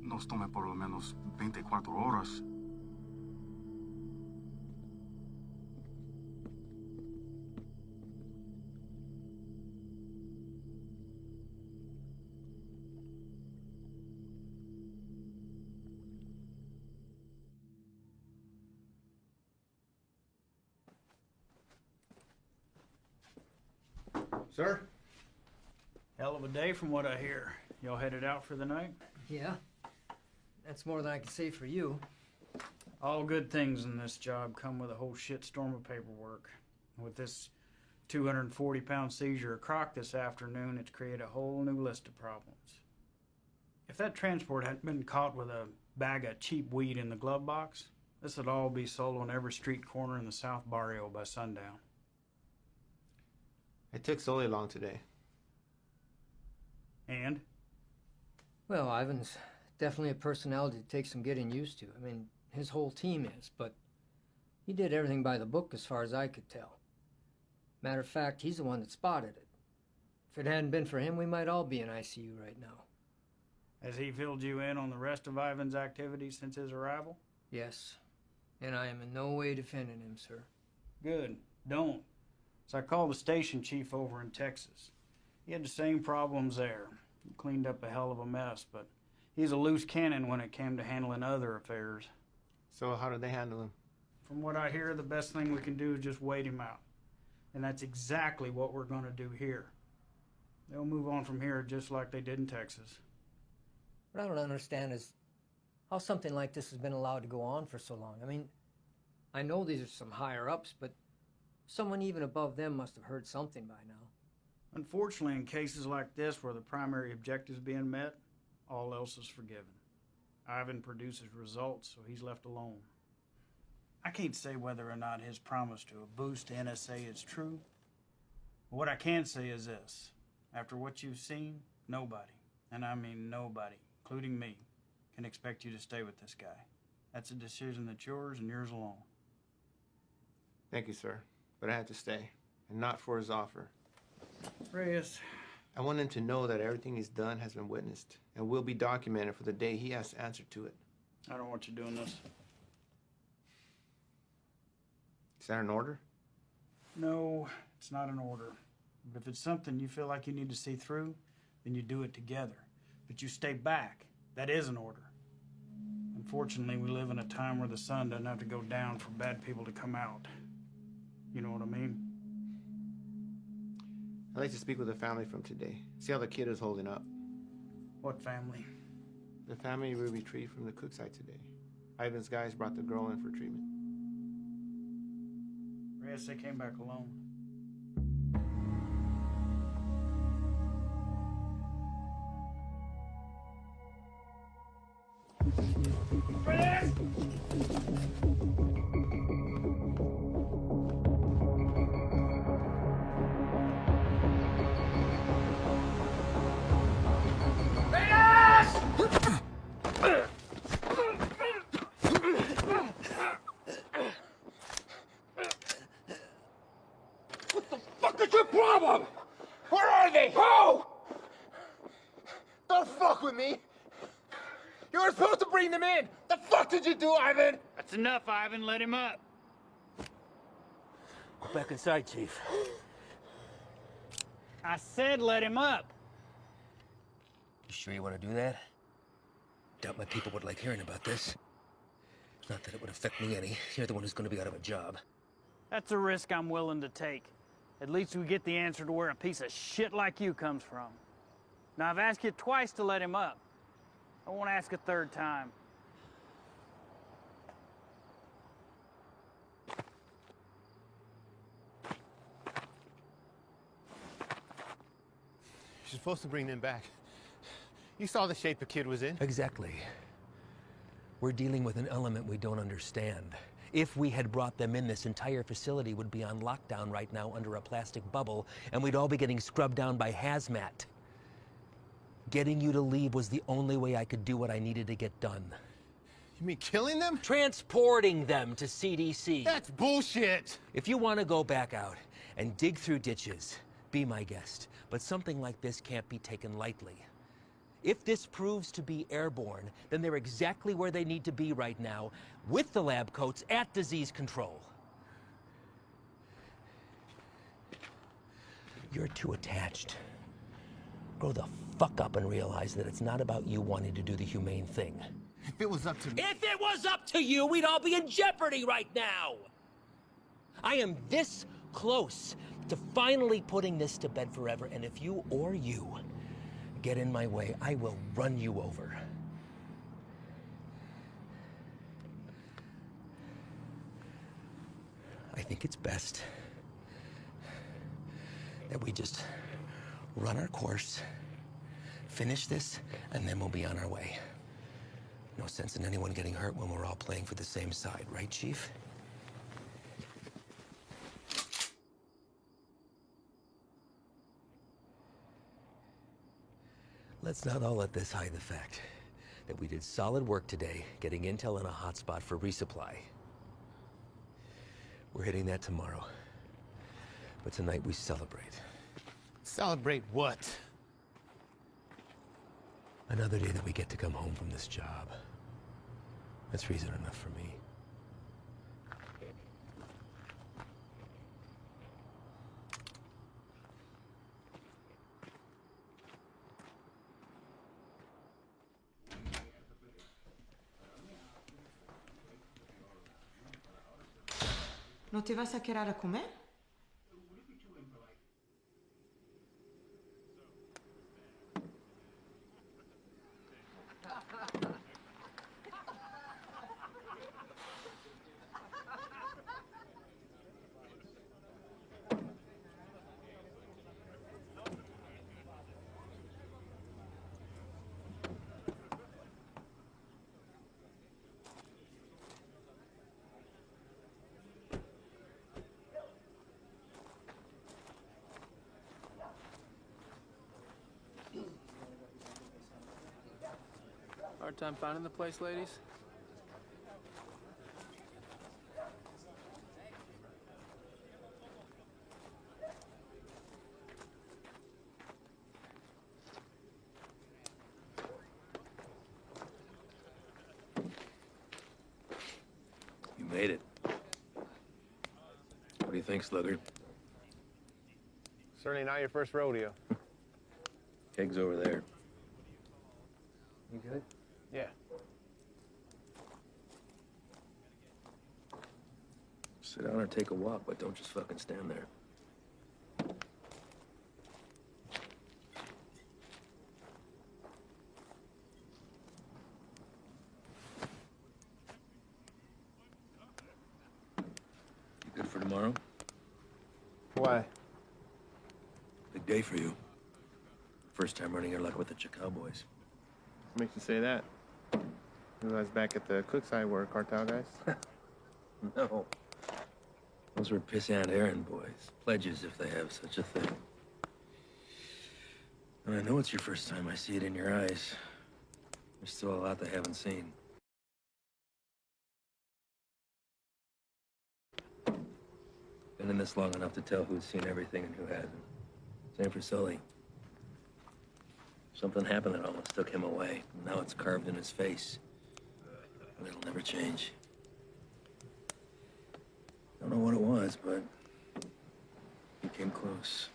nos tome por lo menos 24 horas.
Sir? Hell of a day from what I hear. Y'all headed out for the night?
Yeah. That's more than I can say for you.
All good things in this job come with a whole shitstorm of paperwork. With this 240-pound seizure of Croc this afternoon, it's created a whole new list of problems. If that transport hadn't been caught with a bag of cheap weed in the glove box, this would all be sold on every street corner in the South Barrio by sundown.
It took Sully long today.
And?
Well, Ivan's definitely a personality that takes some getting used to. I mean, his whole team is, but he did everything by the book as far as I could tell. Matter of fact, he's the one that spotted it. If it hadn't been for him, we might all be in ICU right now.
Has he filled you in on the rest of Ivan's activities since his arrival?
Yes. And I am in no way defending him, sir.
Good. Don't. So I called the station chief over in Texas. He had the same problems there. He cleaned up a hell of a mess, but he's a loose cannon when it came to handling other affairs.
So how did they handle him?
From what I hear, the best thing we can do is just wait him out. And that's exactly what we're going to do here. They'll move on from here just like they did in Texas.
What I don't understand is how something like this has been allowed to go on for so long. I mean, I know these are some higher-ups, but someone even above them must have heard something by now.
Unfortunately, in cases like this where the primary objective is being met, all else is forgiven. Ivan produces results, so he's left alone. I can't say whether or not his promise to a boost to NSA is true. But what I can say is this. After what you've seen, nobody, and I mean nobody, including me, can expect you to stay with this guy. That's a decision that's yours and yours alone.
Thank you, sir. But I had to stay, and not for his offer.
Reyes,
I want him to know that everything he's done has been witnessed and will be documented for the day he has to answer to it.
I don't want you doing this.
Is that an order?
No, it's not an order. But if it's something you feel like you need to see through, then you do it together. But you stay back. That is an order. Unfortunately, we live in a time where the sun doesn't have to go down for bad people to come out. You know what I mean?
I'd like to speak with the family from today. See how the kid is holding up.
What family?
The family we retrieved from the cook site today. Ivan's guys brought the girl in for treatment.
Reyes, they came back alone.
What is your problem? Where are they? Who? Don't fuck with me. You were supposed to bring them in. The fuck did you do, Ivan?
That's enough, Ivan. Let him up.
Go back inside, Chief.
I said let him up.
You sure you want to do that? Doubt my people would like hearing about this. Not that it would affect me any. You're the one who's going to be out of a job.
That's a risk I'm willing to take. At least we get the answer to where a piece of shit like you comes from. Now, I've asked you twice to let him up. I won't ask a third time.
You're supposed to bring them back. You saw the shape the kid was in.
Exactly. We're dealing with an element we don't understand. If we had brought them in, this entire facility would be on lockdown right now under a plastic bubble, and we'd all be getting scrubbed down by hazmat. Getting you to leave was the only way I could do what I needed to get done.
You mean killing them?
Transporting them to CDC.
That's bullshit!
If you want to go back out and dig through ditches, be my guest. But something like this can't be taken lightly. If this proves to be airborne, then they're exactly where they need to be right now, with the lab coats at disease control. You're too attached. Grow the fuck up and realize that it's not about you wanting to do the humane thing.
If it was up to me...
If it was up to you, we'd all be in jeopardy right now! I am this close to finally putting this to bed forever, and if you or you get in my way, I will run you over. I think it's best that we just run our course, finish this, and then we'll be on our way. No sense in anyone getting hurt when we're all playing for the same side, right, Chief? Let's not all let this hide the fact that we did solid work today getting intel in a hotspot for resupply. We're hitting that tomorrow. But tonight we celebrate.
Celebrate what?
Another day that we get to come home from this job. That's reason enough for me.
¿No te vas a quedar a comer?
Hard time finding the place, ladies?
made it. What do you think, Sluggard?
Certainly not your first rodeo.
Keg's over there.
You good?
Yeah.
Sit down or take a walk, but don't just fucking stand there. You good for tomorrow?
Why?
Big day for you. First time running your luck with the Cowboys.
Makes you say that? You guys back at the Cookside were cartel guys?
No. Those were pissant errand boys. Pledges, if they have such a thing. And I know it's your first time. I see it in your eyes. There's still a lot they haven't seen. Been in this long enough to tell who's seen everything and who hasn't. Same for Sully. Something happened that almost took him away. Now it's carved in his face. And it'll never change. Don't know what it was, but he came close.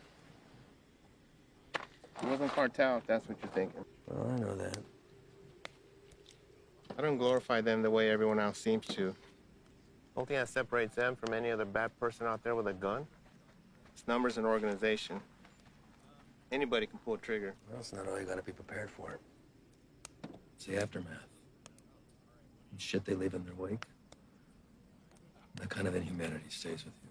It wasn't cartel, if that's what you're thinking.
Well, I know that.
I don't glorify them the way everyone else seems to. The only thing that separates them from any other bad person out there with a gun is numbers and organization. Anybody can pull a trigger.
Well, that's not all you gotta be prepared for. It's the aftermath. The shit they leave in their wake. That kind of inhumanity stays with you.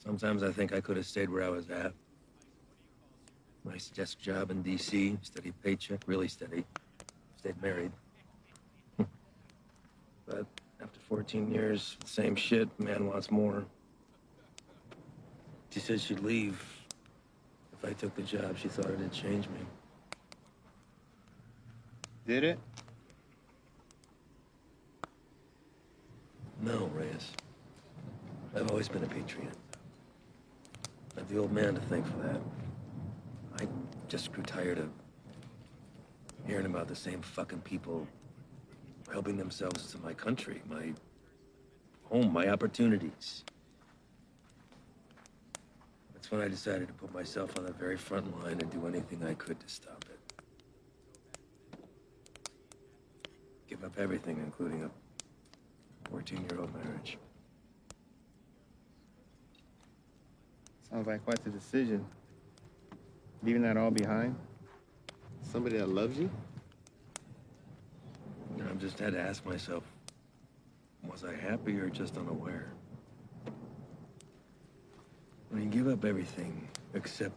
Sometimes I think I could have stayed where I was at. Nice desk job in D.C., steady paycheck, really steady. Stayed married. But after 14 years, same shit, man wants more. She said she'd leave if I took the job. She thought it'd change me.
Did it?
No, Reyes. I've always been a patriot. I have the old man to thank for that. I just grew tired of hearing about the same fucking people helping themselves to my country, my home, my opportunities. That's when I decided to put myself on the very front line and do anything I could to stop it. Give up everything, including a 14-year-old marriage.
Sounds like quite the decision. Leaving that all behind? Somebody that loves you?
I've just had to ask myself, was I happy or just unaware? When you give up everything except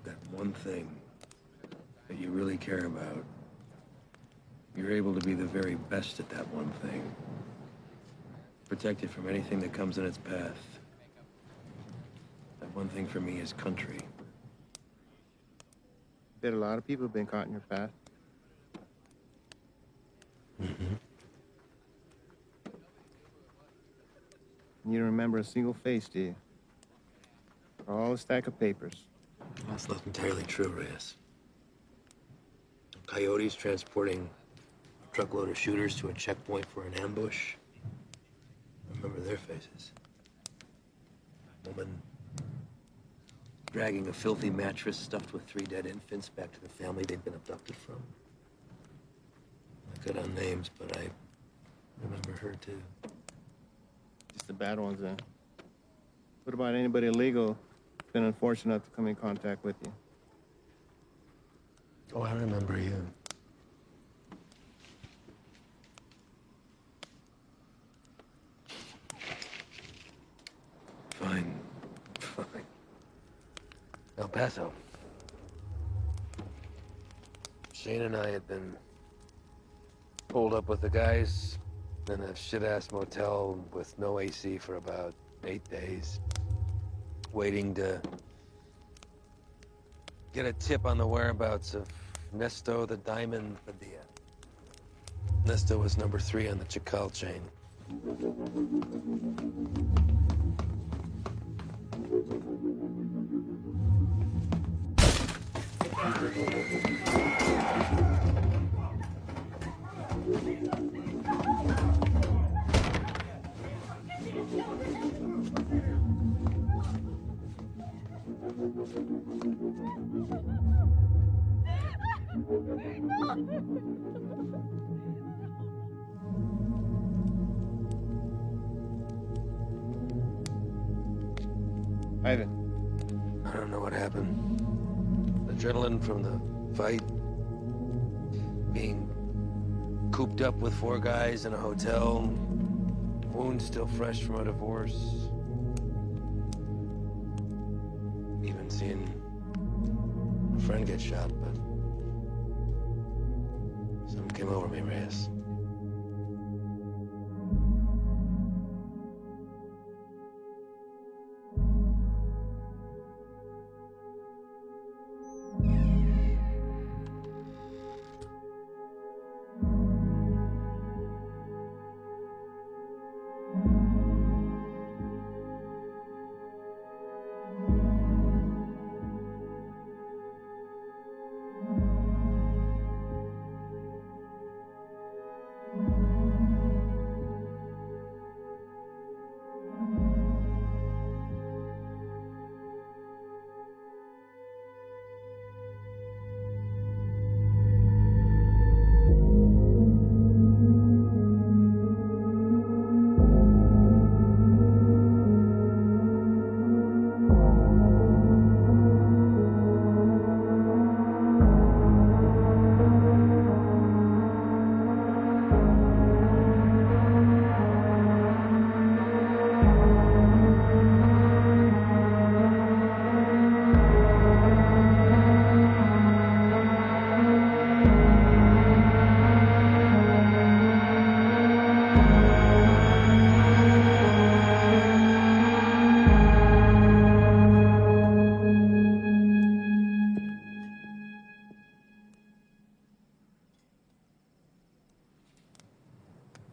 that one thing that you really care about, you're able to be the very best at that one thing. Protected from anything that comes in its path. That one thing for me is country.
Bet a lot of people have been caught in your path.
Mm-hmm.
You don't remember a single face, do you? All a stack of papers.
That's not entirely true, Reyes. Coyotes transporting a truckload of shooters to a checkpoint for an ambush. I remember their faces. Woman dragging a filthy mattress stuffed with 3 dead infants back to the family they'd been abducted from. I cut on names, but I remember her too.
Just the bad ones, then. What about anybody illegal who's been unfortunate enough to come in contact with you?
Oh, I remember you. Fine. El Paso. Shane and I had been pulled up with the guys in a shit-ass motel with no AC for about 8 days, waiting to get a tip on the whereabouts of Nesto the Diamond Padilla. Nesto was number 3 on the Chacal chain.
Ivan. I don't know what happened. Adrenaline from the fight. Being cooped up with 4 guys in a hotel. Wounds still fresh from a divorce. Even seeing a friend get shot, but something came over me, Reyes.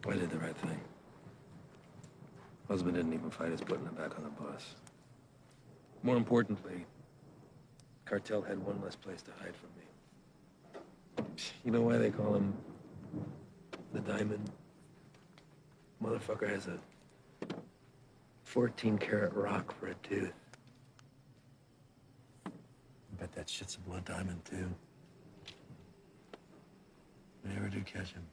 I did the right thing. Husband didn't even fight us putting him back on the bus. More importantly, cartel had one less place to hide from me. You know why they call him the Diamond? Motherfucker has a 14-karat rock for a tooth. I bet that shit's a blood diamond, too. If I ever do catch him.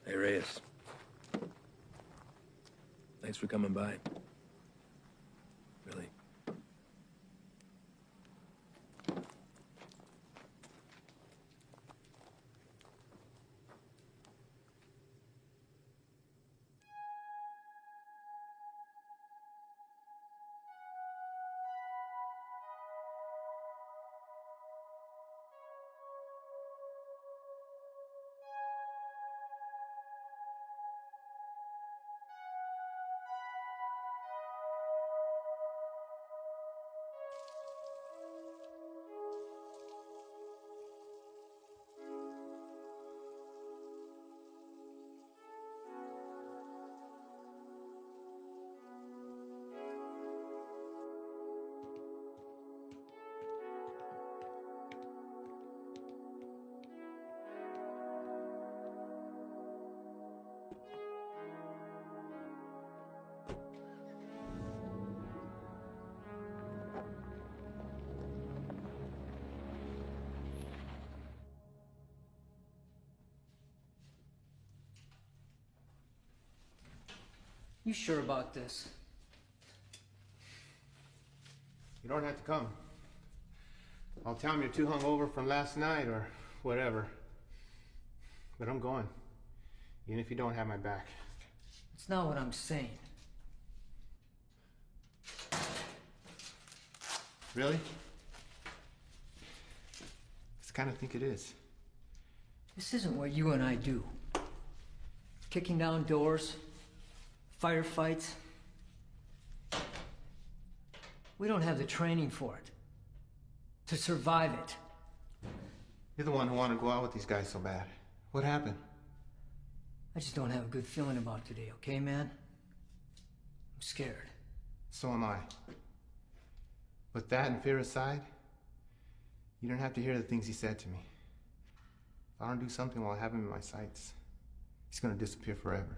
Hey, Reyes. Thanks for coming by. Really.
You sure about this?
You don't have to come. I'll tell him you're too hungover from last night or whatever. But I'm going. Even if you don't have my back.
It's not what I'm saying.
Really? I kind of think it is.
This isn't what you and I do. Kicking down doors, firefights. We don't have the training for it. To survive it.
You're the one who wanted to go out with these guys so bad. What happened?
I just don't have a good feeling about today, okay, man? I'm scared.
So am I. With that and fear aside, you don't have to hear the things he said to me. If I don't do something while I have him in my sights, he's gonna disappear forever.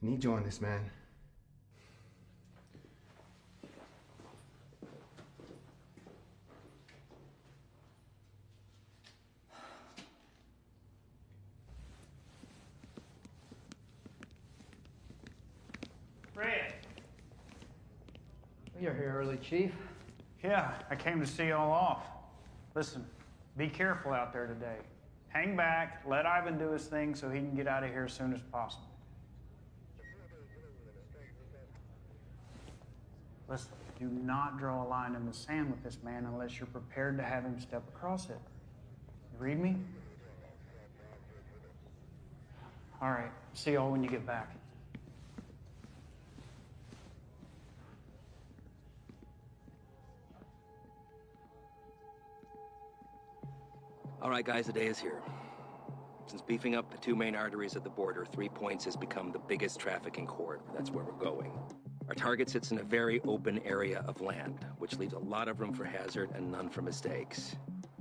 I need you on this, man.
Fred.
You're here early, Chief.
Yeah, I came to see y'all off. Listen, be careful out there today. Hang back, let Ivan do his thing so he can get out of here as soon as possible. Listen, do not draw a line in the sand with this man unless you're prepared to have him step across it. You read me? All right, see y'all when you get back.
All right, guys, the day is here. Since beefing up the two main arteries at the border, 3 Points has become the biggest trafficking corridor. That's where we're going. Our target sits in a very open area of land, which leaves a lot of room for hazard and none for mistakes.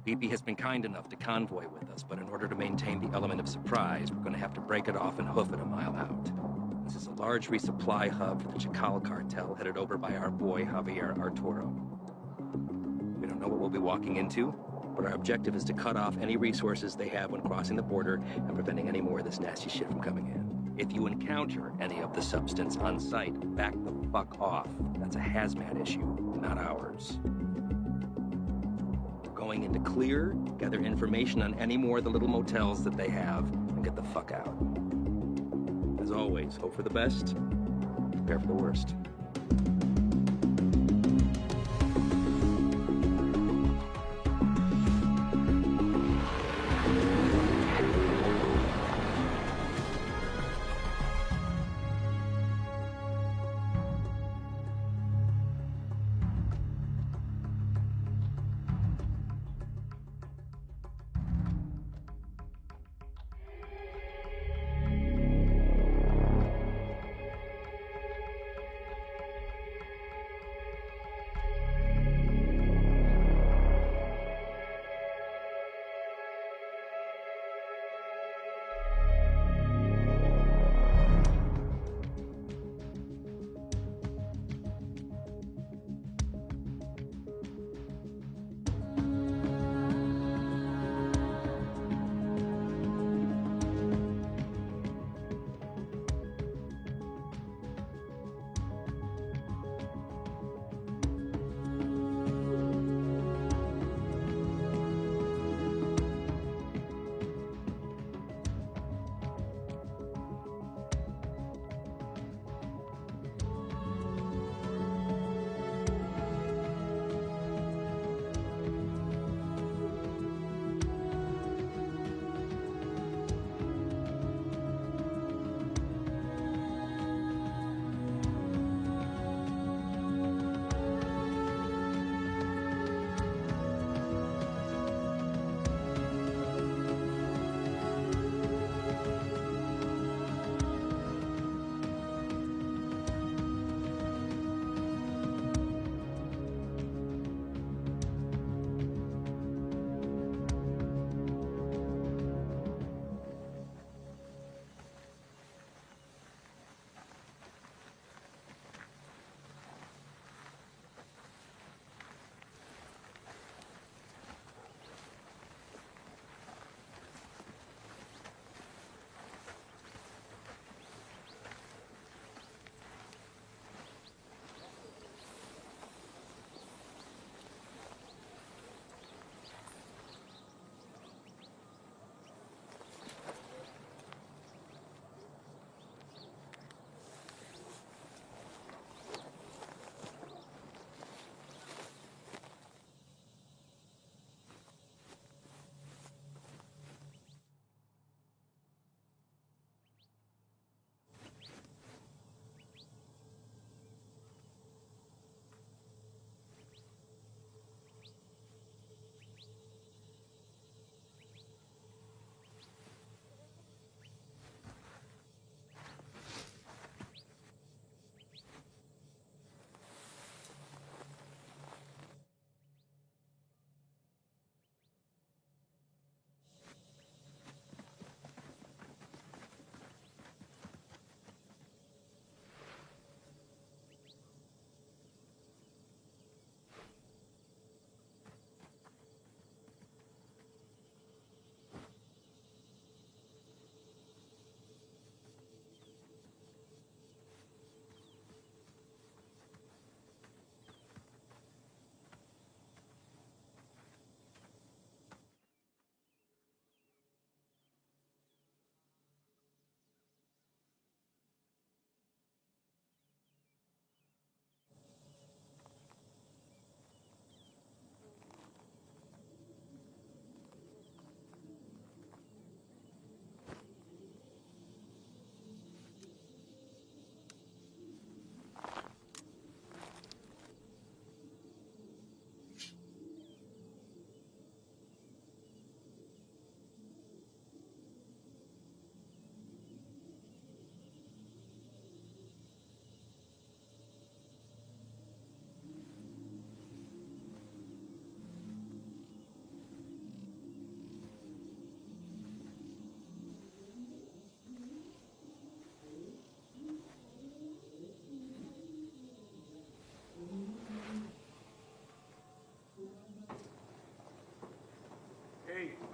BP has been kind enough to convoy with us, but in order to maintain the element of surprise, we're going to have to break it off and hoof it a mile out. This is a large resupply hub for the Chacal cartel, headed over by our boy Javier Arturo. We don't know what we'll be walking into, but our objective is to cut off any resources they have when crossing the border and preventing any more of this nasty shit from coming in. If you encounter any of the substance on site, back the fuck off. That's a hazmat issue, not ours. We're going into clear, gather information on any more of the little motels that they have, and get the fuck out. As always, hope for the best, prepare for the worst.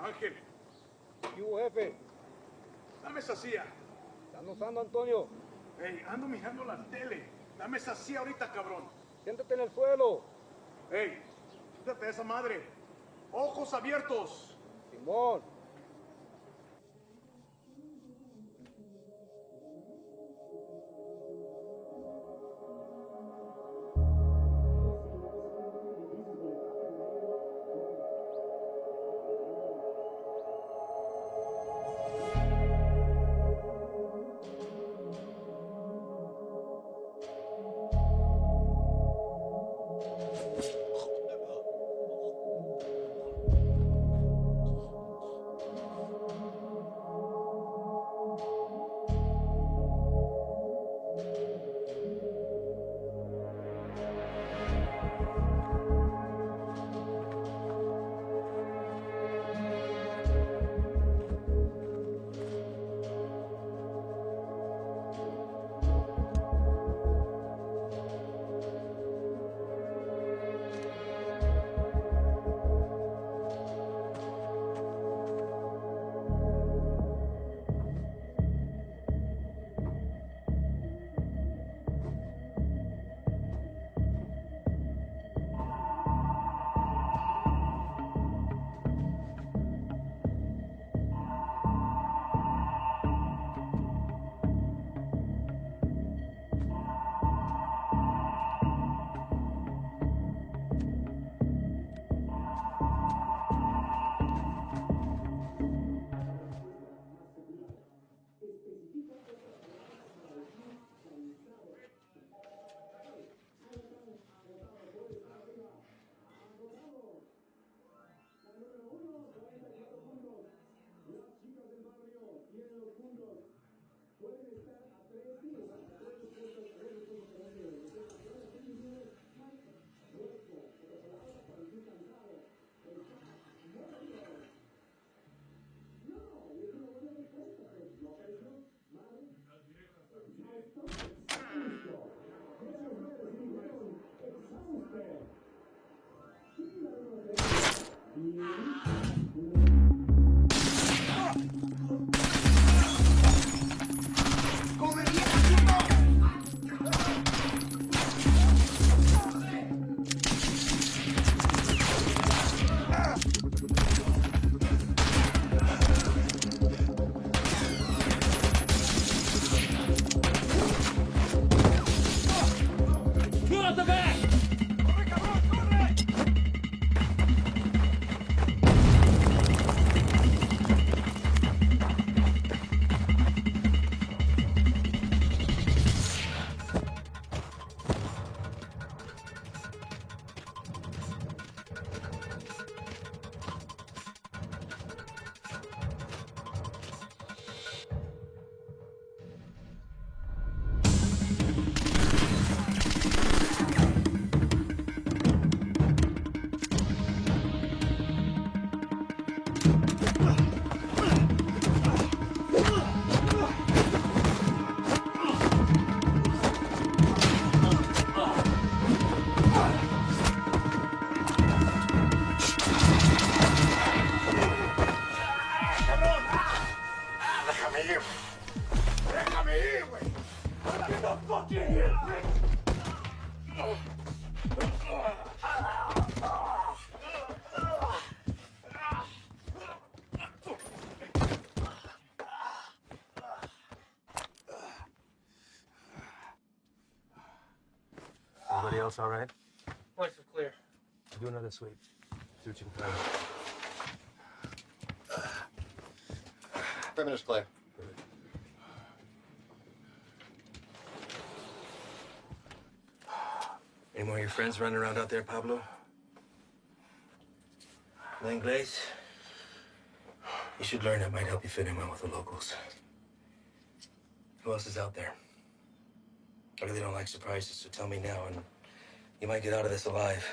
Ángel. ¿Qué hubo, jefe? Dame esa silla. ¿Están usando, Antonio? Ey, ando mirando la tele. Dame esa silla ahorita, cabrón. Siéntate en el suelo. Ey, quítate esa madre. Ojos abiertos. Simón.
Everybody else all right?
Points are clear.
Do another sweep. See what you can find.
Perimeter's clear.
Any more of your friends running around out there, Pablo? No Inglés? You should learn. It might help you fit in well with the locals. Who else is out there? I really don't like surprises, so tell me now, and you might get out of this alive.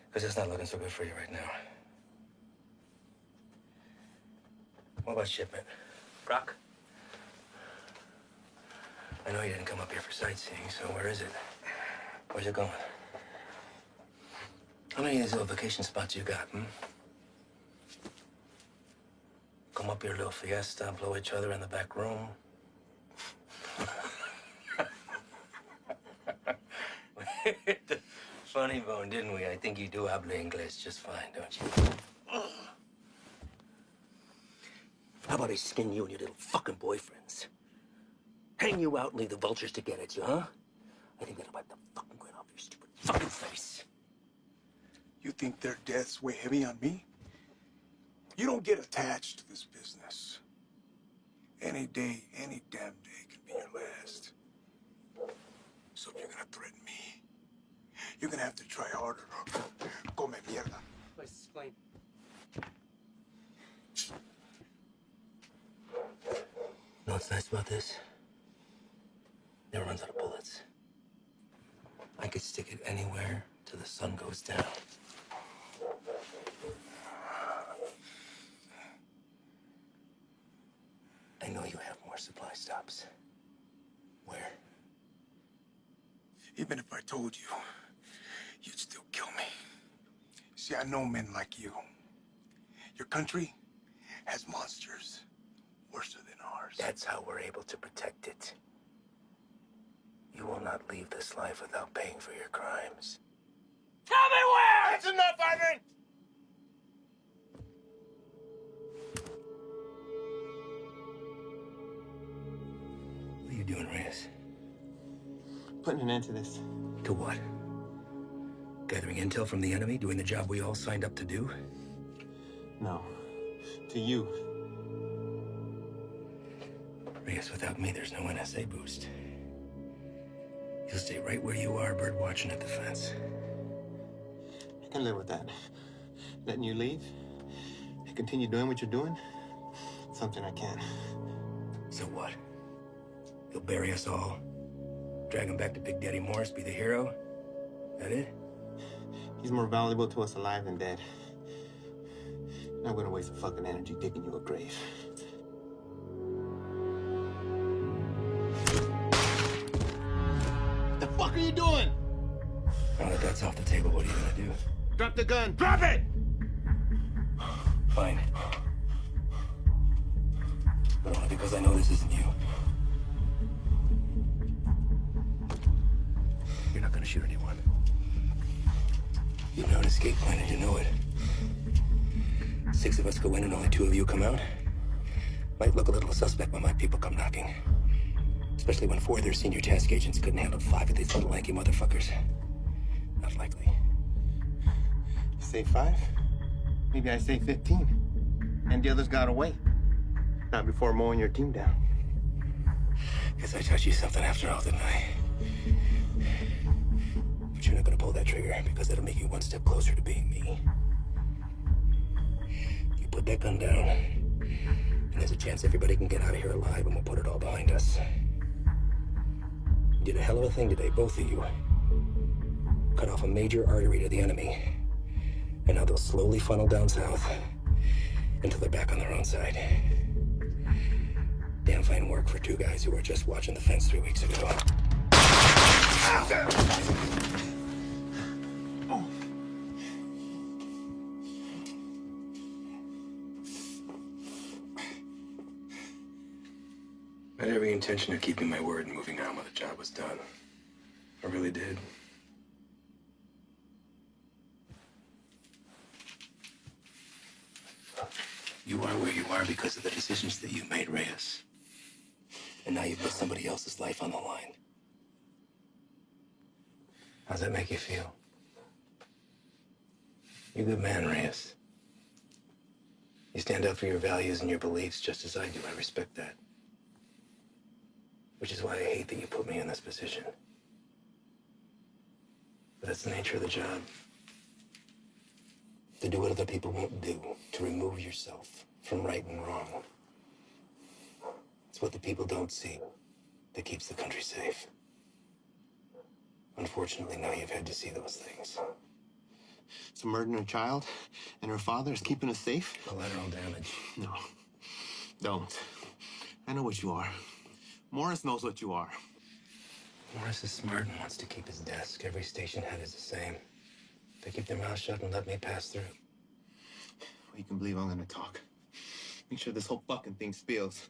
Because it's not looking so good for you right now. What about shipment? Brock? I know you didn't come up here for sightseeing, so where is it? Where's it going? How many of these little vacation spots you got, come up here, little fiesta, blow each other in the back room. Funny bone, didn't we? I think you do habla English just fine, don't you? How about I skin you and your little fucking boyfriends? Hang you out and leave the vultures to get at you, huh? I think that'll wipe the fucking grin off your stupid fucking face.
You think their deaths weigh heavy on me? You don't get attached to this business. Any day, any damn day can be your last. So if you're gonna threaten me, you're gonna have to try harder. Come mierda.
Let's explain.
Know what's nice about this? Never runs out of bullets. I could stick it anywhere till the sun goes down. I know you have more supply stops. Where?
Even if I told you, you'd still kill me. See, I know men like you. Your country has monsters worse than ours.
That's how we're able to protect it. You will not leave this life without paying for your crimes.
Tell me where! That's enough, Ivan!
What are you doing, Reyes?
Putting an end to this.
To what? Gathering intel from the enemy, doing the job we all signed up to do?
No. To you.
Reyes, without me, there's no NSA boost. You'll stay right where you are, bird watching at the fence.
I can live with that. Letting you leave and continue doing what you're doing, something I can.
So what? You'll bury us all? Drag him back to Big Daddy Morris, be the hero? That it?
He's more valuable to us alive than dead. Not gonna waste the fucking energy digging you a grave. The fuck are you doing?
Now that that's off the table, what are you gonna do?
Drop the gun. Drop it!
Fine. But only because I know this isn't you. You're not gonna shoot anyone. You have an escape plan and you know it. 6 of us go in and only 2 of you come out. Might look a little suspect when my people come knocking. Especially when 4 of their senior task agents couldn't handle 5 of these little lanky motherfuckers. Not likely.
Say 5? Maybe I say 15. And the others got away. Not before mowing your team down.
Guess I taught you something after all, didn't I? But you're not gonna pull that trigger because that'll make you one step closer to being me. You put that gun down, and there's a chance everybody can get out of here alive and we'll put it all behind us. You did a hell of a thing today, both of you. Cut off a major artery to the enemy. And now they'll slowly funnel down south until they're back on their own side. Damn fine work for 2 guys who were just watching the fence 3 weeks ago. I had every intention of keeping my word and moving on when the job was done. I really did. You are where you are because of the decisions that you made, Reyes. And now you've put somebody else's life on the line. How's that make you feel? You're a good man, Reyes. You stand up for your values and your beliefs just as I do. I respect that. Which is why I hate that you put me in this position. But that's the nature of the job. To do what other people won't do, to remove yourself from right and wrong. It's what the people don't see that keeps the country safe. Unfortunately, now you've had to see those things.
So murdering a child and her father is keeping us safe?
Collateral damage.
No. Don't. I know what you are. Morris knows what you are.
Morris is smart and wants to keep his desk. Every station head is the same. They keep their mouths shut and let me pass through.
Well, you can believe I'm gonna talk. Make sure this whole fucking thing spills.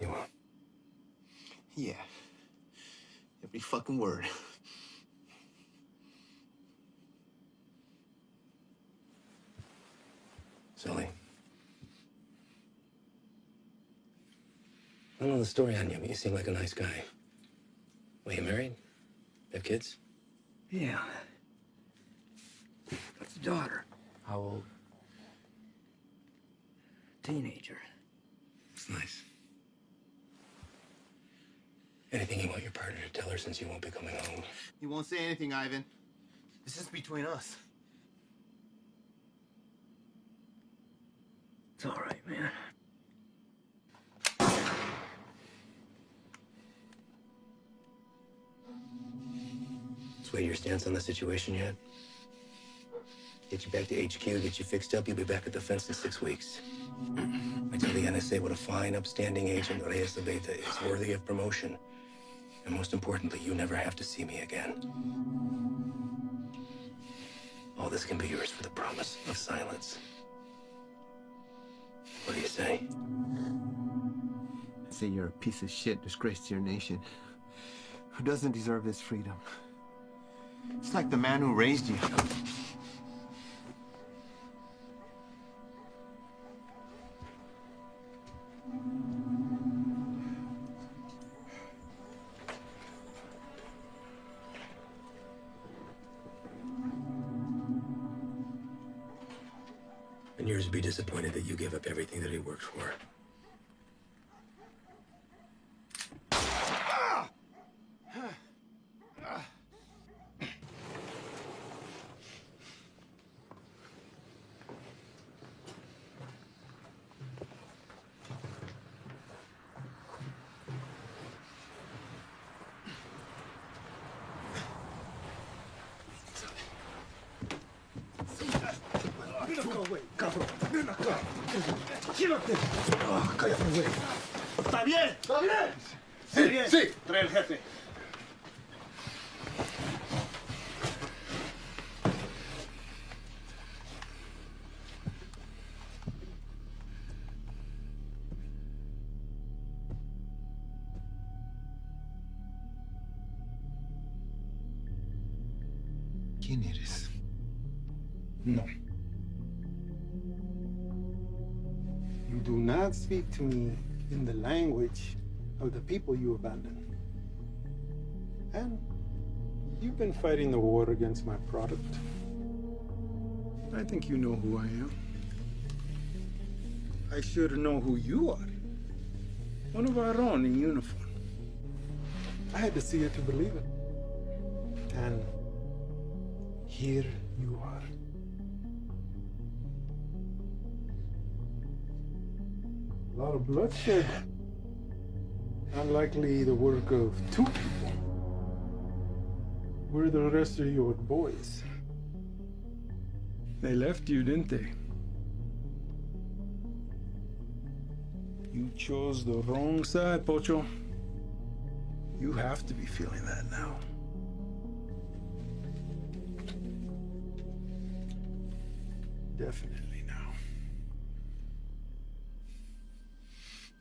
You will.
Yeah. Every fucking word.
Sully. I don't know the story on you, but you seem like a nice guy. Well, you married? Have kids?
Yeah. Got a daughter.
How old?
Teenager.
It's nice. Anything you want your partner to tell her since you won't be coming home?
He won't say anything, Ivan. This is between us.
It's all right, man.
Sway your stance on the situation yet? Get you back to HQ, get you fixed up, you'll be back at the fence in 6 weeks. I tell the NSA what a fine, upstanding agent Reyes Abeta is, worthy of promotion. And most importantly, you never have to see me again. All this can be yours for the promise of silence. What do you say?
I say you're a piece of shit, disgrace to your nation. Who doesn't deserve this freedom? It's like the man who raised you.
And yours would be disappointed that you gave up everything that he worked for.
Ven acá, güey, cabrón. Ven acá. Quédate. Cállate, güey. ¿Está bien? ¿Está bien? Sí, sí. Trae el jefe.
¿Quién eres?
No. You do not speak to me in the language of the people you abandoned. And you've been fighting the war against my product. I think you know who I am. I should know who you are. One of our own in uniform. I had to see it to believe it. And here you are. A lot of bloodshed. Unlikely the work of two people. Where are the rest of your boys? They left you, didn't they? You chose the wrong side, Pocho. You have to be feeling that now. Definitely now.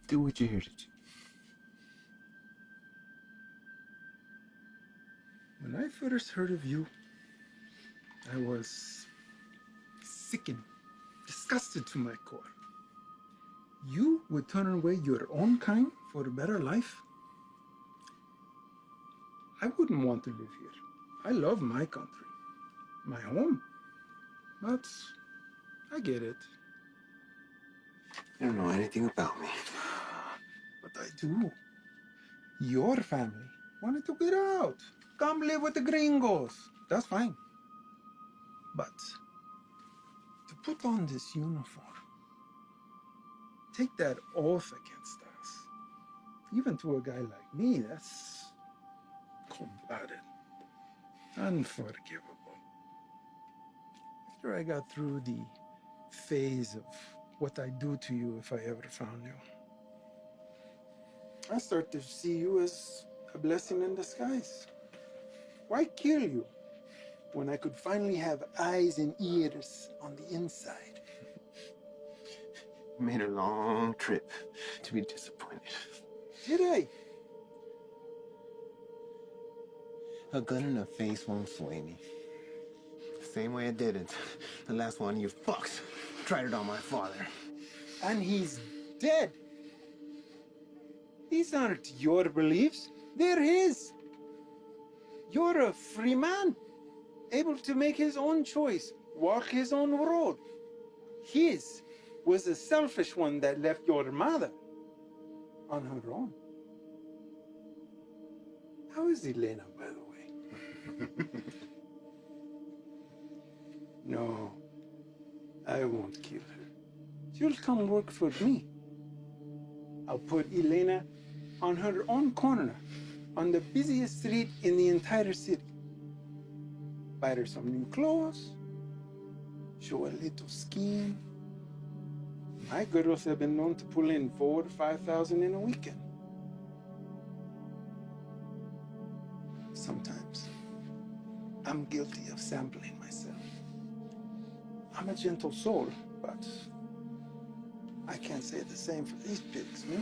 Do what you're here to do.
When I first heard of you, I was sickened, disgusted to my core. You would turn away your own kind for a better life? I wouldn't want to live here. I love my country, my home. But I get it.
You don't know anything about me.
But I do. Your family wanted to get out. Come live with the gringos. That's fine. But to put on this uniform, take that oath against us, even to a guy like me, that's cold-blooded, unforgivable. After I got through the phase of what I'd do to you if I ever found you, I start to see you as a blessing in disguise. Why kill you when I could finally have eyes and ears on the inside?
Made a long trip to be disappointed.
Did I?
A gun in the face won't sway me. Same way it didn't. The last one you fucks tried it on my father.
And he's dead. These aren't your beliefs, they're his. You're a free man, able to make his own choice, walk his own road. His was a selfish one that left your mother on her own. How is Elena, by the way? No, I won't kill her. She'll come work for me. I'll put Elena on her own corner on the busiest street in the entire city. Buy her some new clothes, show a little skin. My girls have been known to pull in 4,000 to 5,000 in a weekend. Sometimes I'm guilty of sampling myself. I'm a gentle soul, but I can't say the same for these pigs, no?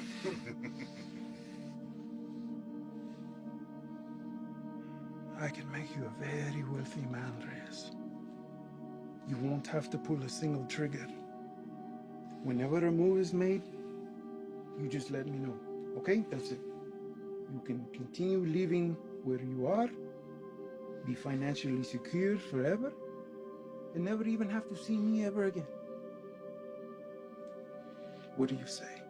I can make you a very wealthy man, Reyes. You won't have to pull a single trigger. Whenever a move is made, you just let me know, okay? That's it. You can continue living where you are, be financially secure forever, and never even have to see me ever again. What do you say?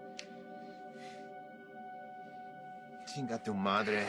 Chinga tu madre.